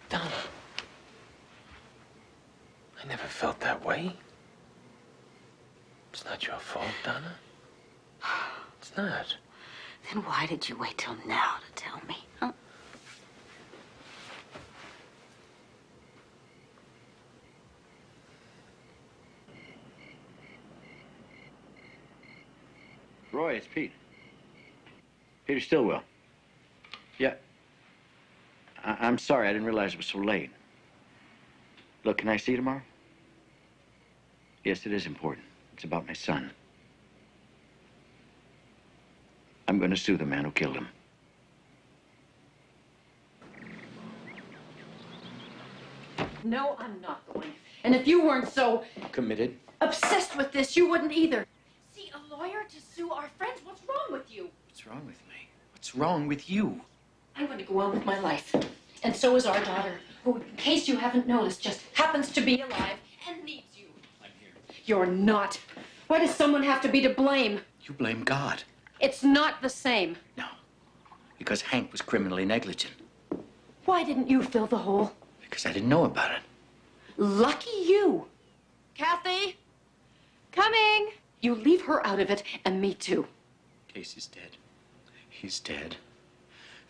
Donna. I never felt that way. It's not your fault, Donna. It's not. Then why did you wait till now to tell me, huh? Roy, it's Pete. Peter Stillwell. Yeah. I'm sorry, I didn't realize it was so late. Look, can I see you tomorrow? Yes, it is important. It's about my son. I'm going to sue the man who killed him. No, I'm not going. And if you weren't so Committed? obsessed with this, you wouldn't either. See, a lawyer to sue our friends? What's wrong with you? What's wrong with me? What's wrong with you? I'm going to go on with my life. And so is our daughter, who, in case you haven't noticed, just happens to be alive and needs you. I'm here. You're not. Why does someone have to be to blame? You blame God. It's not the same. No. Because Hank was criminally negligent. Why didn't you fill the hole? Because I didn't know about it. Lucky you. Kathy? Coming. You leave her out of it, and me too. Casey's dead. He's dead.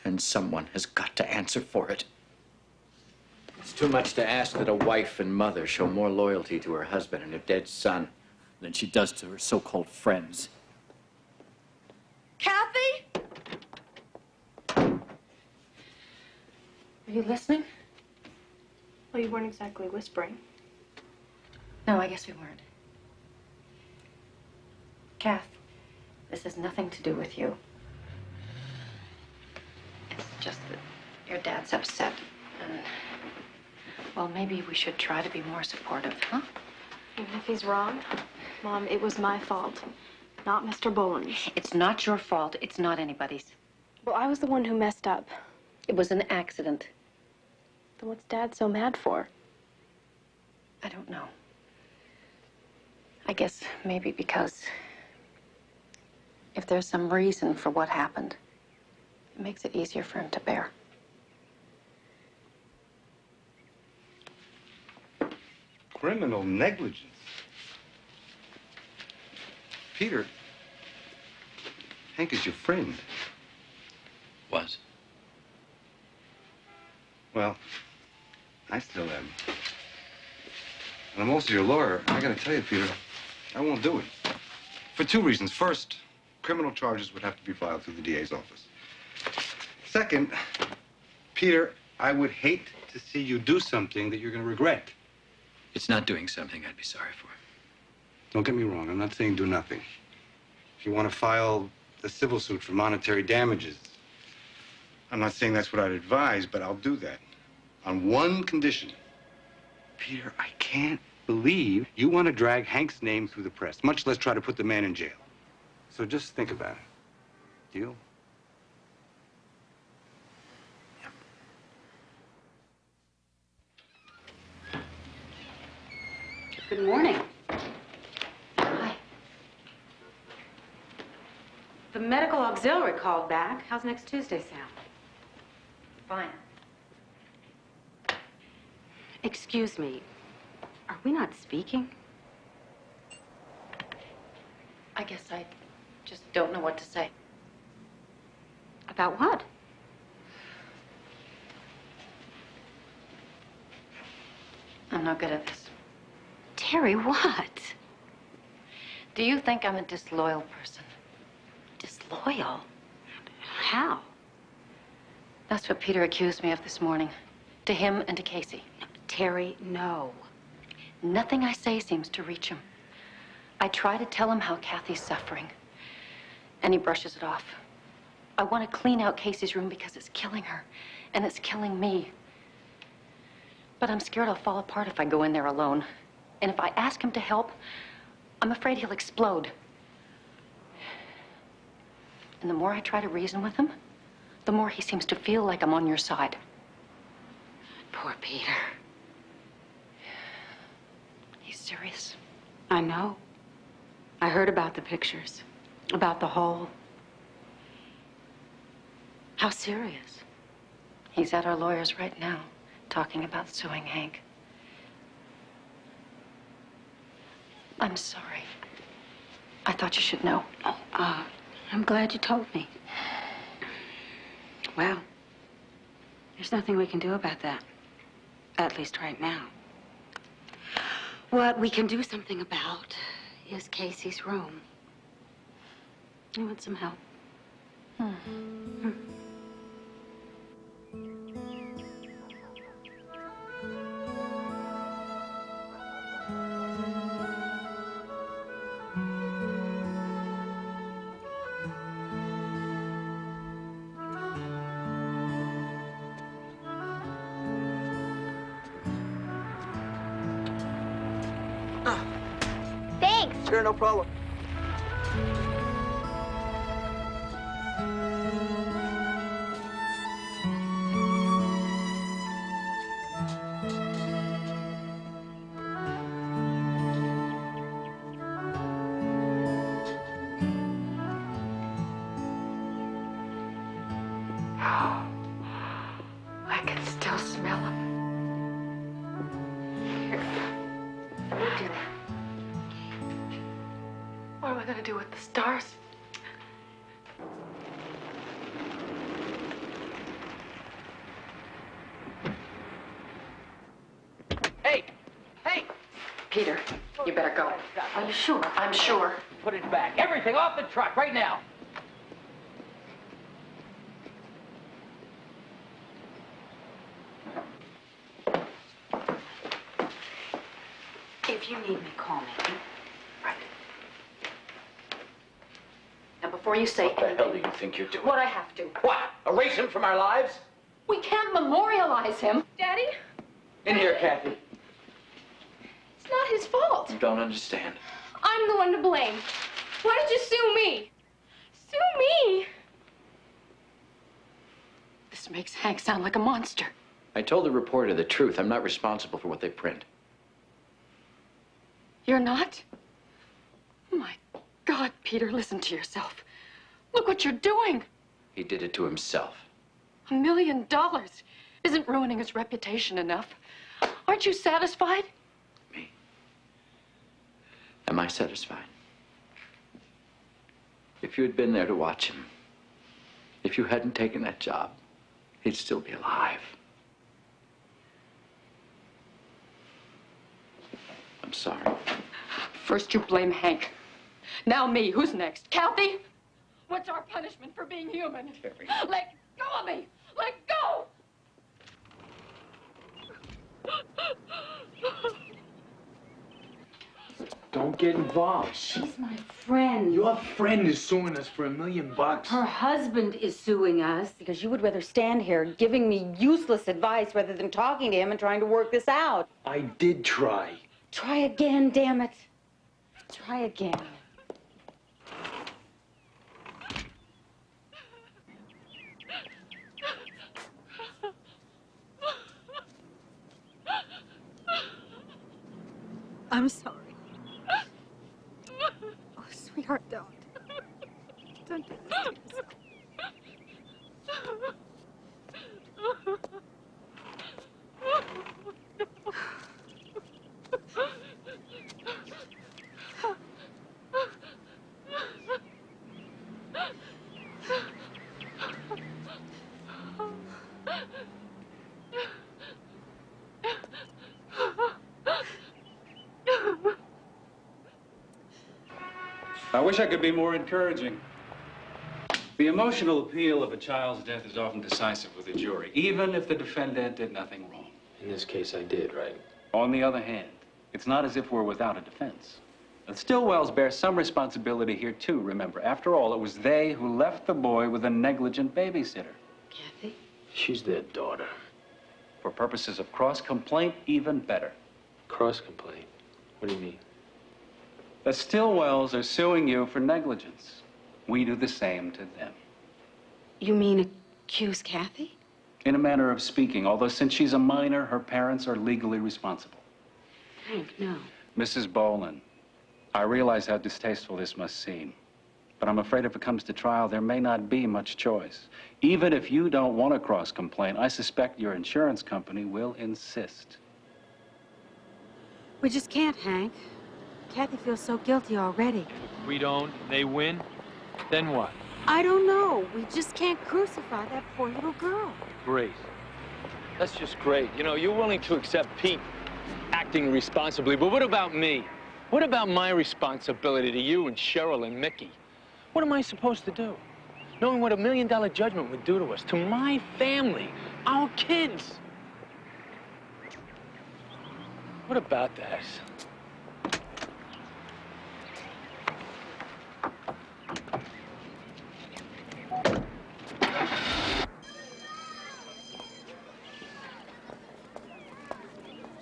And someone has got to answer for it. It's too much to ask that a wife and mother show more loyalty to her husband and her dead son than she does to her so-called friends. Kathy? Are you listening? Well, you weren't exactly whispering. No, I guess we weren't. Kath, this has nothing to do with you. It's just that your dad's upset. And, well, maybe we should try to be more supportive, huh? Even if he's wrong, Mom, it was my fault, not Mr. Bolen's. It's not your fault. It's not anybody's. Well, I was the one who messed up. It was an accident. Then what's Dad so mad for? I don't know. I guess maybe because if there's some reason for what happened, it makes it easier for him to bear. Criminal negligence. Peter, Hank is your friend. Was. Well, I still am. And I'm also your lawyer. I gotta tell you, Peter, I won't do it. For two reasons. First, criminal charges would have to be filed through the DA's office. Second, Peter, I would hate to see you do something that you're gonna regret. It's not doing something I'd be sorry for. Don't get me wrong. I'm not saying do nothing. If you want to file a civil suit for monetary damages, I'm not saying that's what I'd advise, but I'll do that. On one condition. Peter, I can't believe you want to drag Hank's name through the press, much less try to put the man in jail. So just think about it. Deal? Good morning. Hi. The medical auxiliary called back. How's next Tuesday sound? Fine. Excuse me. Are we not speaking? I guess I just don't know what to say. About what? I'm not good at this. Terry, what? Do you think I'm a disloyal person? Disloyal? How? That's what Peter accused me of this morning. To him and to Casey. Terry, no. Nothing I say seems to reach him. I try to tell him how Kathy's suffering, and he brushes it off. I want to clean out Casey's room because it's killing her, and it's killing me. But I'm scared I'll fall apart if I go in there alone. And if I ask him to help, I'm afraid he'll explode. And the more I try to reason with him, the more he seems to feel like I'm on your side. Poor Peter. He's serious. I know. I heard about the pictures, about the hole. How serious? He's at our lawyer's right now, talking about suing Hank. I'm sorry. I thought you should know. Oh, I'm glad you told me. Well, there's nothing we can do about that. At least right now. What we can do something about is Casey's room. You want some help? Thanks. Sure, no problem. I can still smell him. Here. You do that. What am I gonna do with the stars? Peter, you better go. Are you sure? I'm sure. Put it back. Everything off the truck right now. If you need me, call me. Right. Now, before you say What the hell do you think you're doing? what I have to. What? Erase him from our lives? We can't memorialize him. Daddy? In here, Kathy. It's not his fault. You don't understand. I'm the one to blame. Why did you sue me? Sue me! This makes Hank sound like a monster. I told the reporter the truth. I'm not responsible for what they print. You're not? Oh, my God, Peter, listen to yourself. Look what you're doing. He did it to himself. $1 million isn't ruining his reputation enough. Aren't you satisfied? Am I satisfied? If you had been there to watch him, if you hadn't taken that job, he'd still be alive. I'm sorry. First you blame Hank. Now me. Who's next? Kathy? What's our punishment for being human? Terry. Let go of me! Let go! Don't get involved. She's my friend. Your friend is suing us for $1 million. Her husband is suing us because you would rather stand here giving me useless advice rather than talking to him and trying to work this out. I did try. Try again, damn it. Try again. I'm sorry. Oh, sweetheart, don't. Don't do this to yourself. I wish I could be more encouraging. The emotional appeal of a child's death is often decisive with a jury, even if the defendant did nothing wrong. In this case, I did, right? On the other hand, it's not as if we're without a defense. The Stillwells bear some responsibility here, too, remember. After all, it was they who left the boy with a negligent babysitter. Kathy? She's their daughter. For purposes of cross-complaint, even better. Cross-complaint? What do you mean? The Stillwells are suing you for negligence. We do the same to them. You mean accuse Kathy? In a manner of speaking, although since she's a minor, her parents are legally responsible. Hank, no. Mrs. Bolen, I realize how distasteful this must seem, but I'm afraid if it comes to trial, there may not be much choice. Even if you don't want to cross-complain, I suspect your insurance company will insist. We just can't, Hank. Kathy feels so guilty already. If we don't, they win, then what? I don't know. We just can't crucify that poor little girl. Great. That's just great. You know, you're willing to accept Pete acting responsibly, but what about me? What about my responsibility to you and Cheryl and Mickey? What am I supposed to do? Knowing what $1 million judgment would do to us, to my family, our kids. What about that?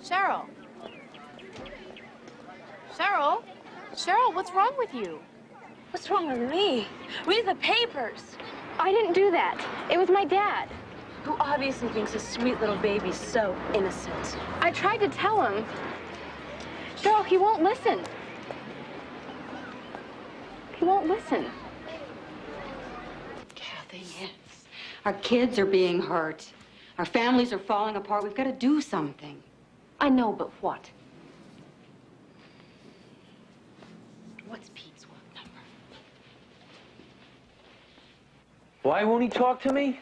Cheryl. Cheryl? Cheryl, what's wrong with you? What's wrong with me? Read the papers. I didn't do that. It was my dad. Who obviously thinks his sweet little baby's so innocent. I tried to tell him. Cheryl, he won't listen. He won't listen. Kathy, yes. Our kids are being hurt. Our families are falling apart. We've got to do something. I know, but what? What's Pete's work number? Why won't he talk to me?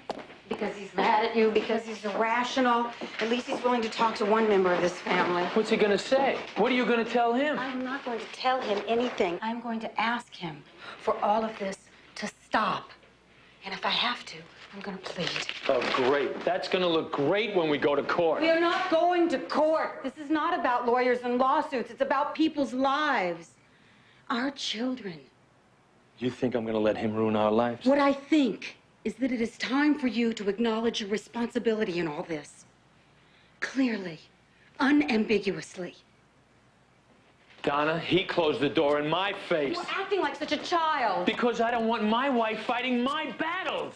because he's mad at you, because he's irrational. At least he's willing to talk to one member of this family. What's he gonna say? What are you gonna tell him? I'm not going to tell him anything. I'm going to ask him for all of this to stop. And if I have to, I'm going to plead. Oh, great. That's gonna look great when we go to court. We are not going to court. This is not about lawyers and lawsuits. It's about people's lives. Our children. You think I'm gonna let him ruin our lives? What I think is that it is time for you to acknowledge your responsibility in all this. Clearly, unambiguously. Donna, he closed the door in my face. You're acting like such a child. Because I don't want my wife fighting my battles.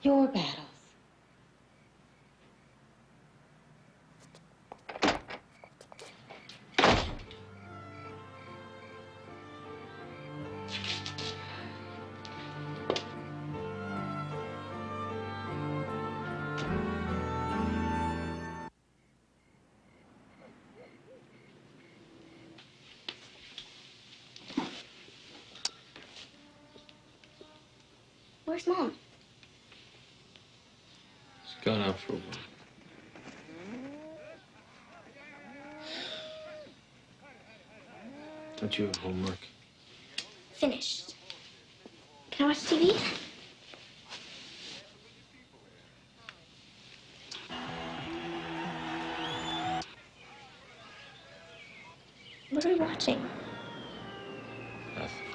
Your battles. Where's Mom? She's gone out for a while. Don't you have homework? Finished. Can I watch TV? What are we watching? Nothing.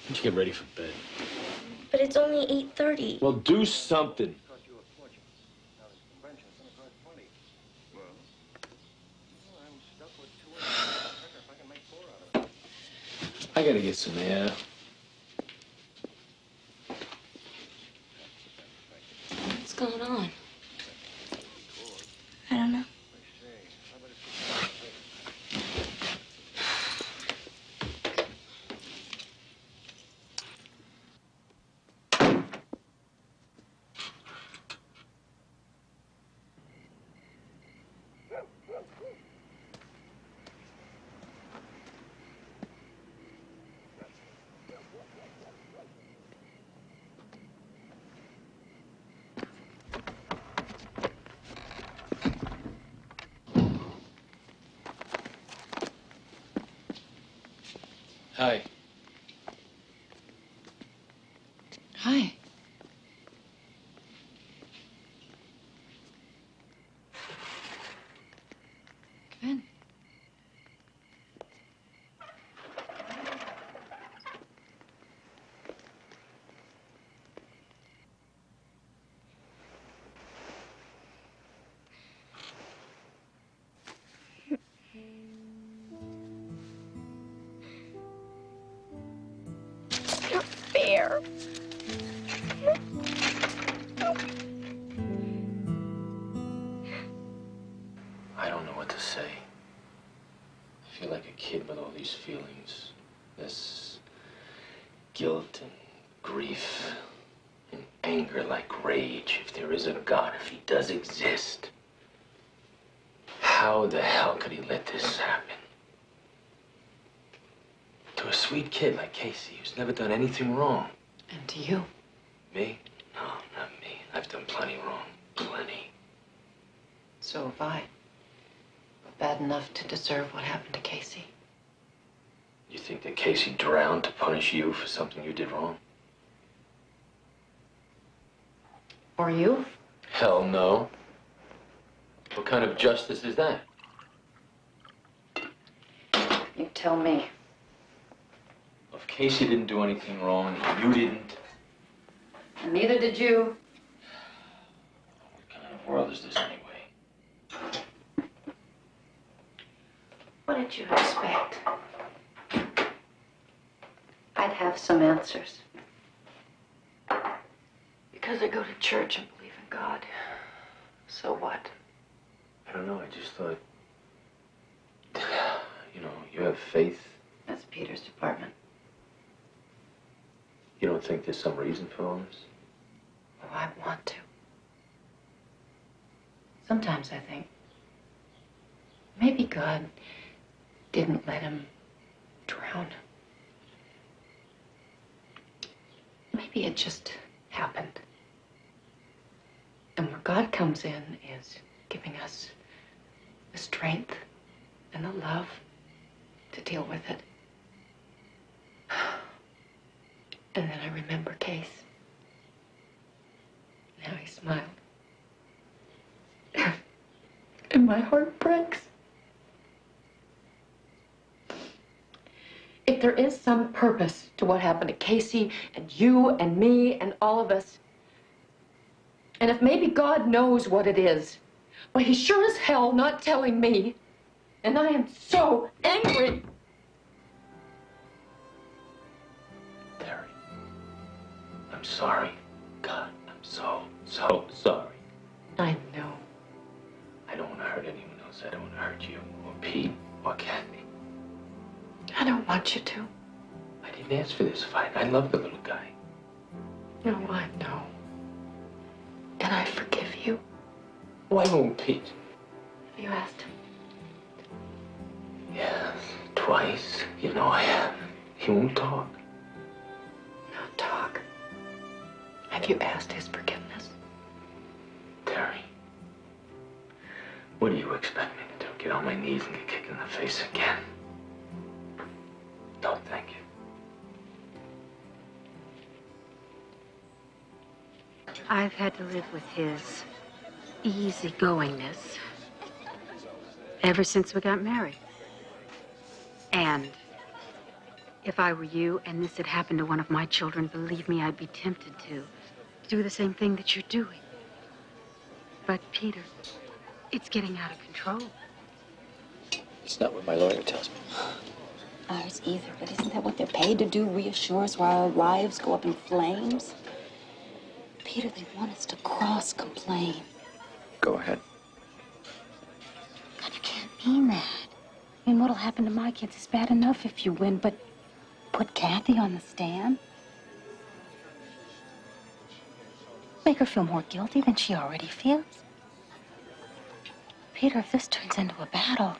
Why don't you get ready for bed? But it's only 8:30. Well, do something. I gotta get some air. What's going on? I don't know. Hi. Hi. Come in. Not fair. I don't know what to say. I feel like a kid with all these feelings. This guilt and grief and anger like rage. If there is a God, if he does exist, how the hell could he let this happen? To a sweet kid like Casey, who's never done anything wrong. And to you. Me? No, not me. I've done plenty wrong. Plenty. So have I. Bad enough to deserve what happened to Casey. You think that Casey drowned to punish you for something you did wrong? Or you? Hell no. What kind of justice is that? You tell me. If Casey didn't do anything wrong, you didn't. And neither did you. What kind of world is this anyway? What did you expect? I'd have some answers. Because I go to church and believe in God. So what? I don't know, I just thought... You know, you have faith. That's Peter's department. You don't think there's some reason for all this? Oh, I want to. Sometimes I think maybe God didn't let him drown. Maybe it just happened. And where God comes in is giving us the strength and the love to deal with it. And then I remember Case. Now he smiled. And my heart breaks. If there is some purpose to what happened to Casey and you and me and all of us, and if maybe God knows what it is, but he's sure as hell not telling me, and I am so angry. Terry, I'm sorry. God, I'm so sorry. I know. I don't want to hurt anyone else. I don't want to hurt you or Pete or Kathy. I don't want you to. I didn't ask for this fight. I love the little guy. No, I know. And I forgive you. Why won't Pete? Have you asked him? Yes, twice. You know I have. He won't talk. Not talk. Have you asked his forgiveness? Terry, what do you expect me to do? Get on my knees and get kicked in the face again? No, thank you. I've had to live with his easygoingness ever since we got married. And if I were you and this had happened to one of my children, believe me, I'd be tempted to do the same thing that you're doing. But, Peter, it's getting out of control. It's not what my lawyer tells me. Ours either, but isn't that what they're paid to do? Reassure us while our lives go up in flames? Peter, they want us to cross-complain. Go ahead. God, you can't mean that. I mean, what'll happen to my kids is bad enough if you win, but put Kathy on the stand? Make her feel more guilty than she already feels? Peter, if this turns into a battle,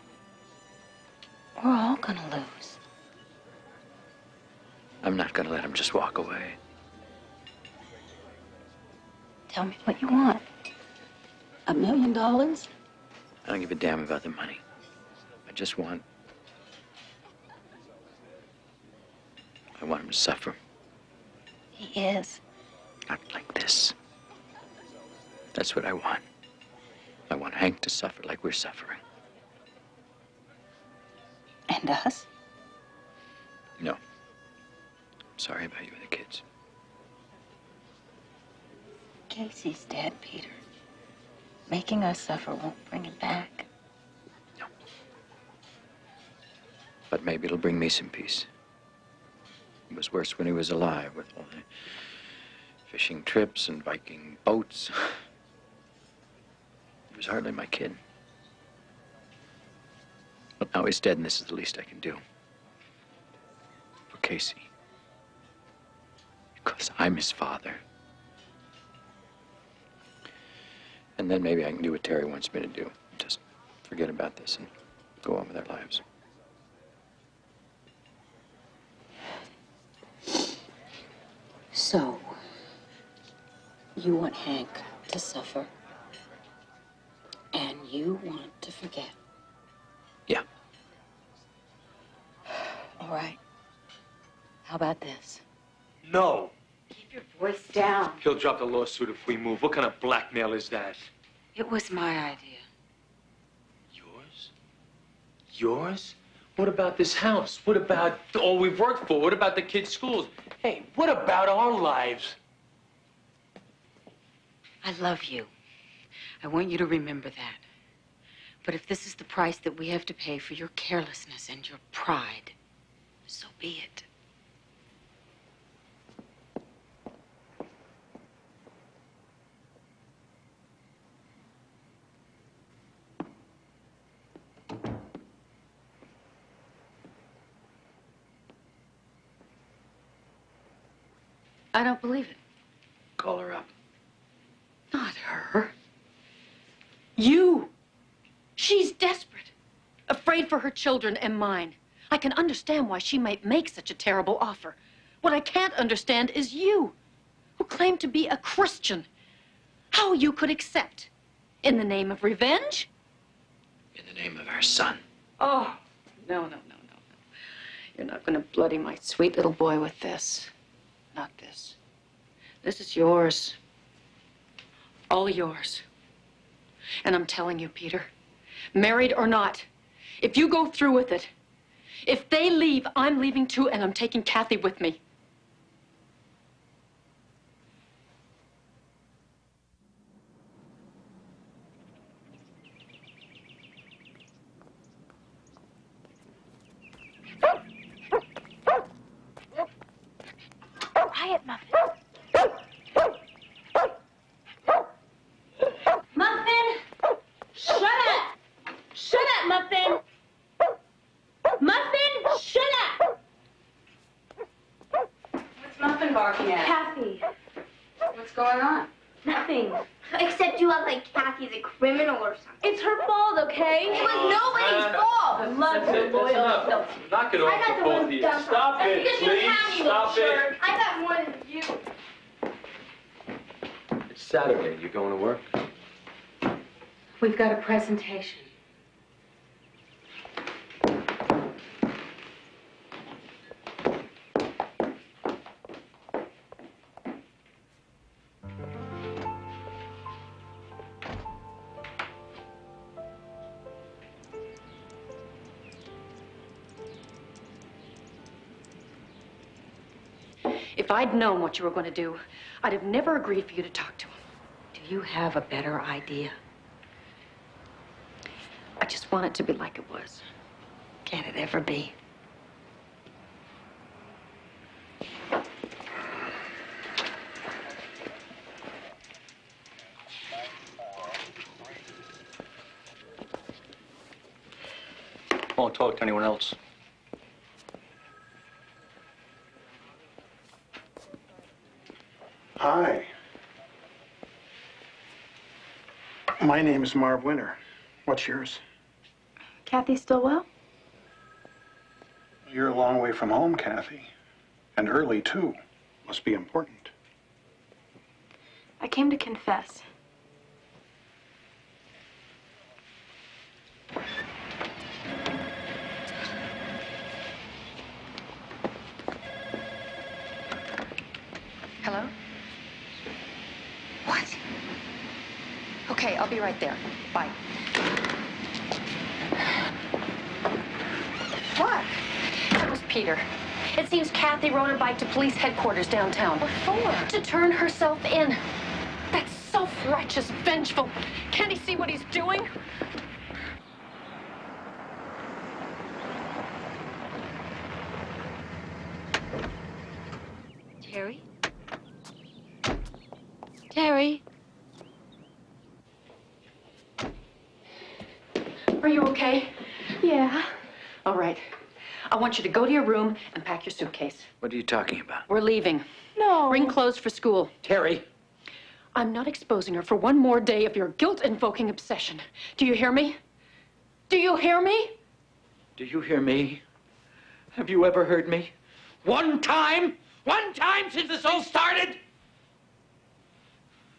we're all gonna lose. I'm not gonna let him just walk away. Tell me what you want. $1 million? I don't give a damn about the money. I just want... I want him to suffer. He is. Not like this. That's what I want. I want Hank to suffer like we're suffering. And us? No. I'm sorry about you and the kids. Casey's dead, Peter. Making us suffer won't bring it back. No. But maybe it'll bring me some peace. It was worse when he was alive, with all the fishing trips and Viking boats. He was hardly my kid. But now he's dead, and this is the least I can do. For Casey. Because I'm his father. And then maybe I can do what Terry wants me to do. Just forget about this and go on with our lives. So, you want Hank to suffer, and you want to forget. Yeah. All right. How about this? No. Keep your voice down. He'll drop the lawsuit if we move. What kind of blackmail is that? It was my idea. Yours? Yours? What about this house? What about all we've worked for? What about the kids' schools? Hey, what about our lives? I love you. I want you to remember that. But if this is the price that we have to pay for your carelessness and your pride, so be it. I don't believe it. Call her up. Not her. You. She's desperate. Afraid for her children and mine. I can understand why she might make such a terrible offer. What I can't understand is you. who claimed to be a Christian. How you could accept? In the name of revenge? In the name of our son. Oh, no. You're not going to bloody my sweet little boy with this. Not this. This is yours. All yours. And I'm telling you, Peter, married or not, if you go through with it, if they leave, I'm leaving too, and I'm taking Kathy with me. Quiet, Muffin. Muffin! Shut up! Shut up, Muffin! Muffin, shut up! What's Muffin barking at? Kathy. What's going on? Nothing. Except you act like Kathy's a criminal or something. It's her fault, okay? It was nobody's fault. I love her loyal. No. Knock it I off got for the both one of you. dumb Stop That's it, because you please. have me, Stop little it. jerk. I got more than you. It's Saturday. You going to work? We've got a presentation. If I'd known what you were going to do, I'd have never agreed for you to talk to him. Do you have a better idea? I just want it to be like it was. Can it ever be? Won't talk to anyone else. Hi. My name is Marv Winter. What's yours? Kathy Stillwell? You're a long way from home, Kathy. And early, too. Must be important. I came to confess. Hello? What? Okay, I'll be right there. Bye. What? That was Peter. It seems Kathy rode her bike to police headquarters downtown. What for? To turn herself in. That self-righteous, vengeful. Can't he see what he's doing? Terry? Terry? Are you okay? Yeah. All right. I want you to go to your room and pack your suitcase. What are you talking about? We're leaving. No. Bring clothes for school. Terry! I'm not exposing her for one more day of your guilt-invoking obsession. Do you hear me? Do you hear me? Do you hear me? Have you ever heard me? One time? One time since this all started?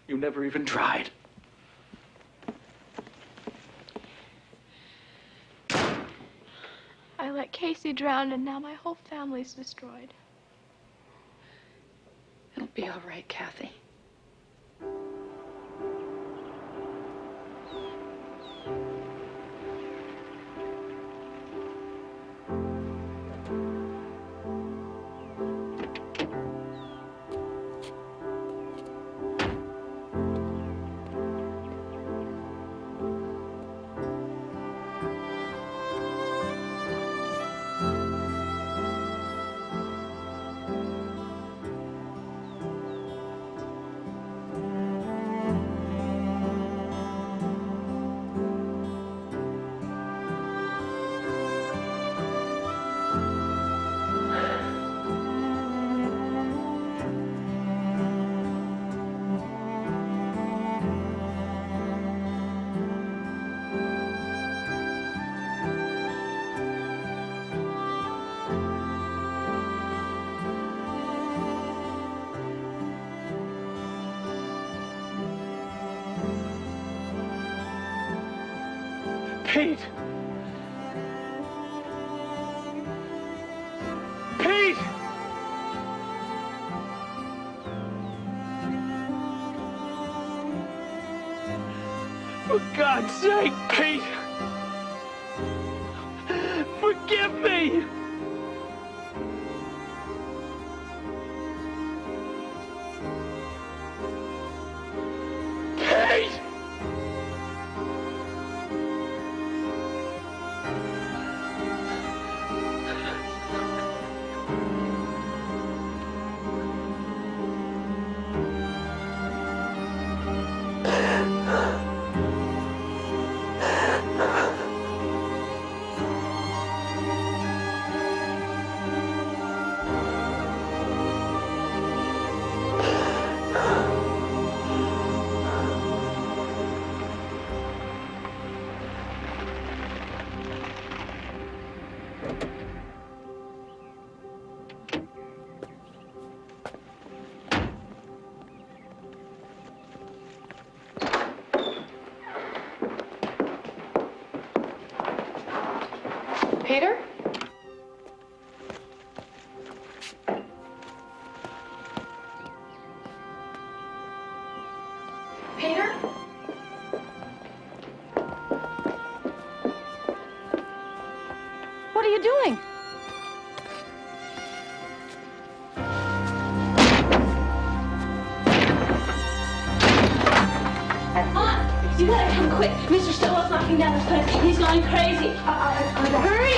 You never even tried. I let Casey drown, and now my whole family's destroyed. It'll be all right, Kathy. Pete! Pete! For God's sake, Pete! Forgive me! Pete! Peter? Peter? What are you doing? Mom, you gotta come quick. Mr. Stillwell's knocking down his place. He's going crazy. Hurry!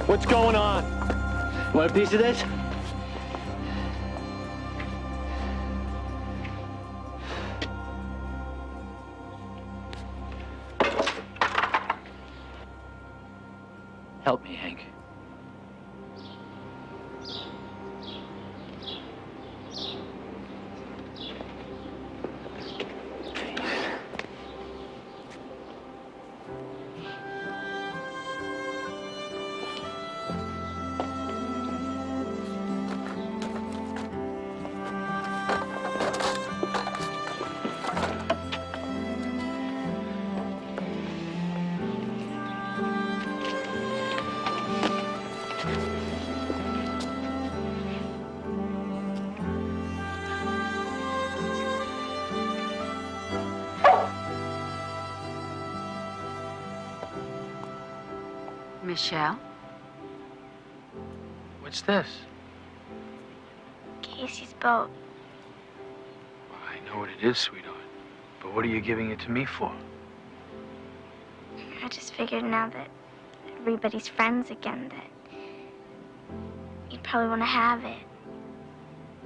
What's going on? Want a piece of this? Help me, Hank. Michelle? What's this? Casey's boat. I know what it is, sweetheart. But what are you giving it to me for? I just figured now that everybody's friends again that you'd probably want to have it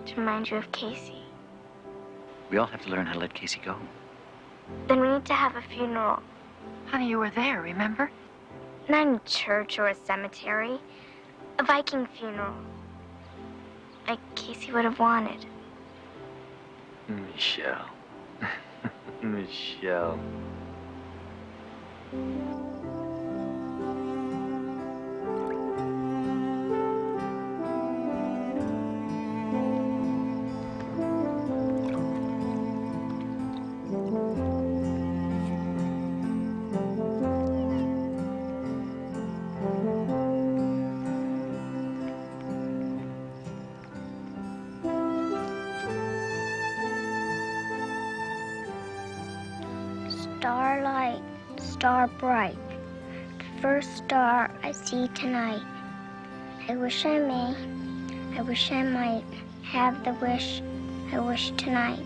to remind you of Casey. We all have to learn how to let Casey go. Then we need to have a funeral. Honey, you were there, remember? Not in a church or a cemetery. A Viking funeral. Like Casey would have wanted. Michelle. Michelle. Starlight, star bright, the first star I see tonight. I wish I may, I wish I might have the wish I wish tonight.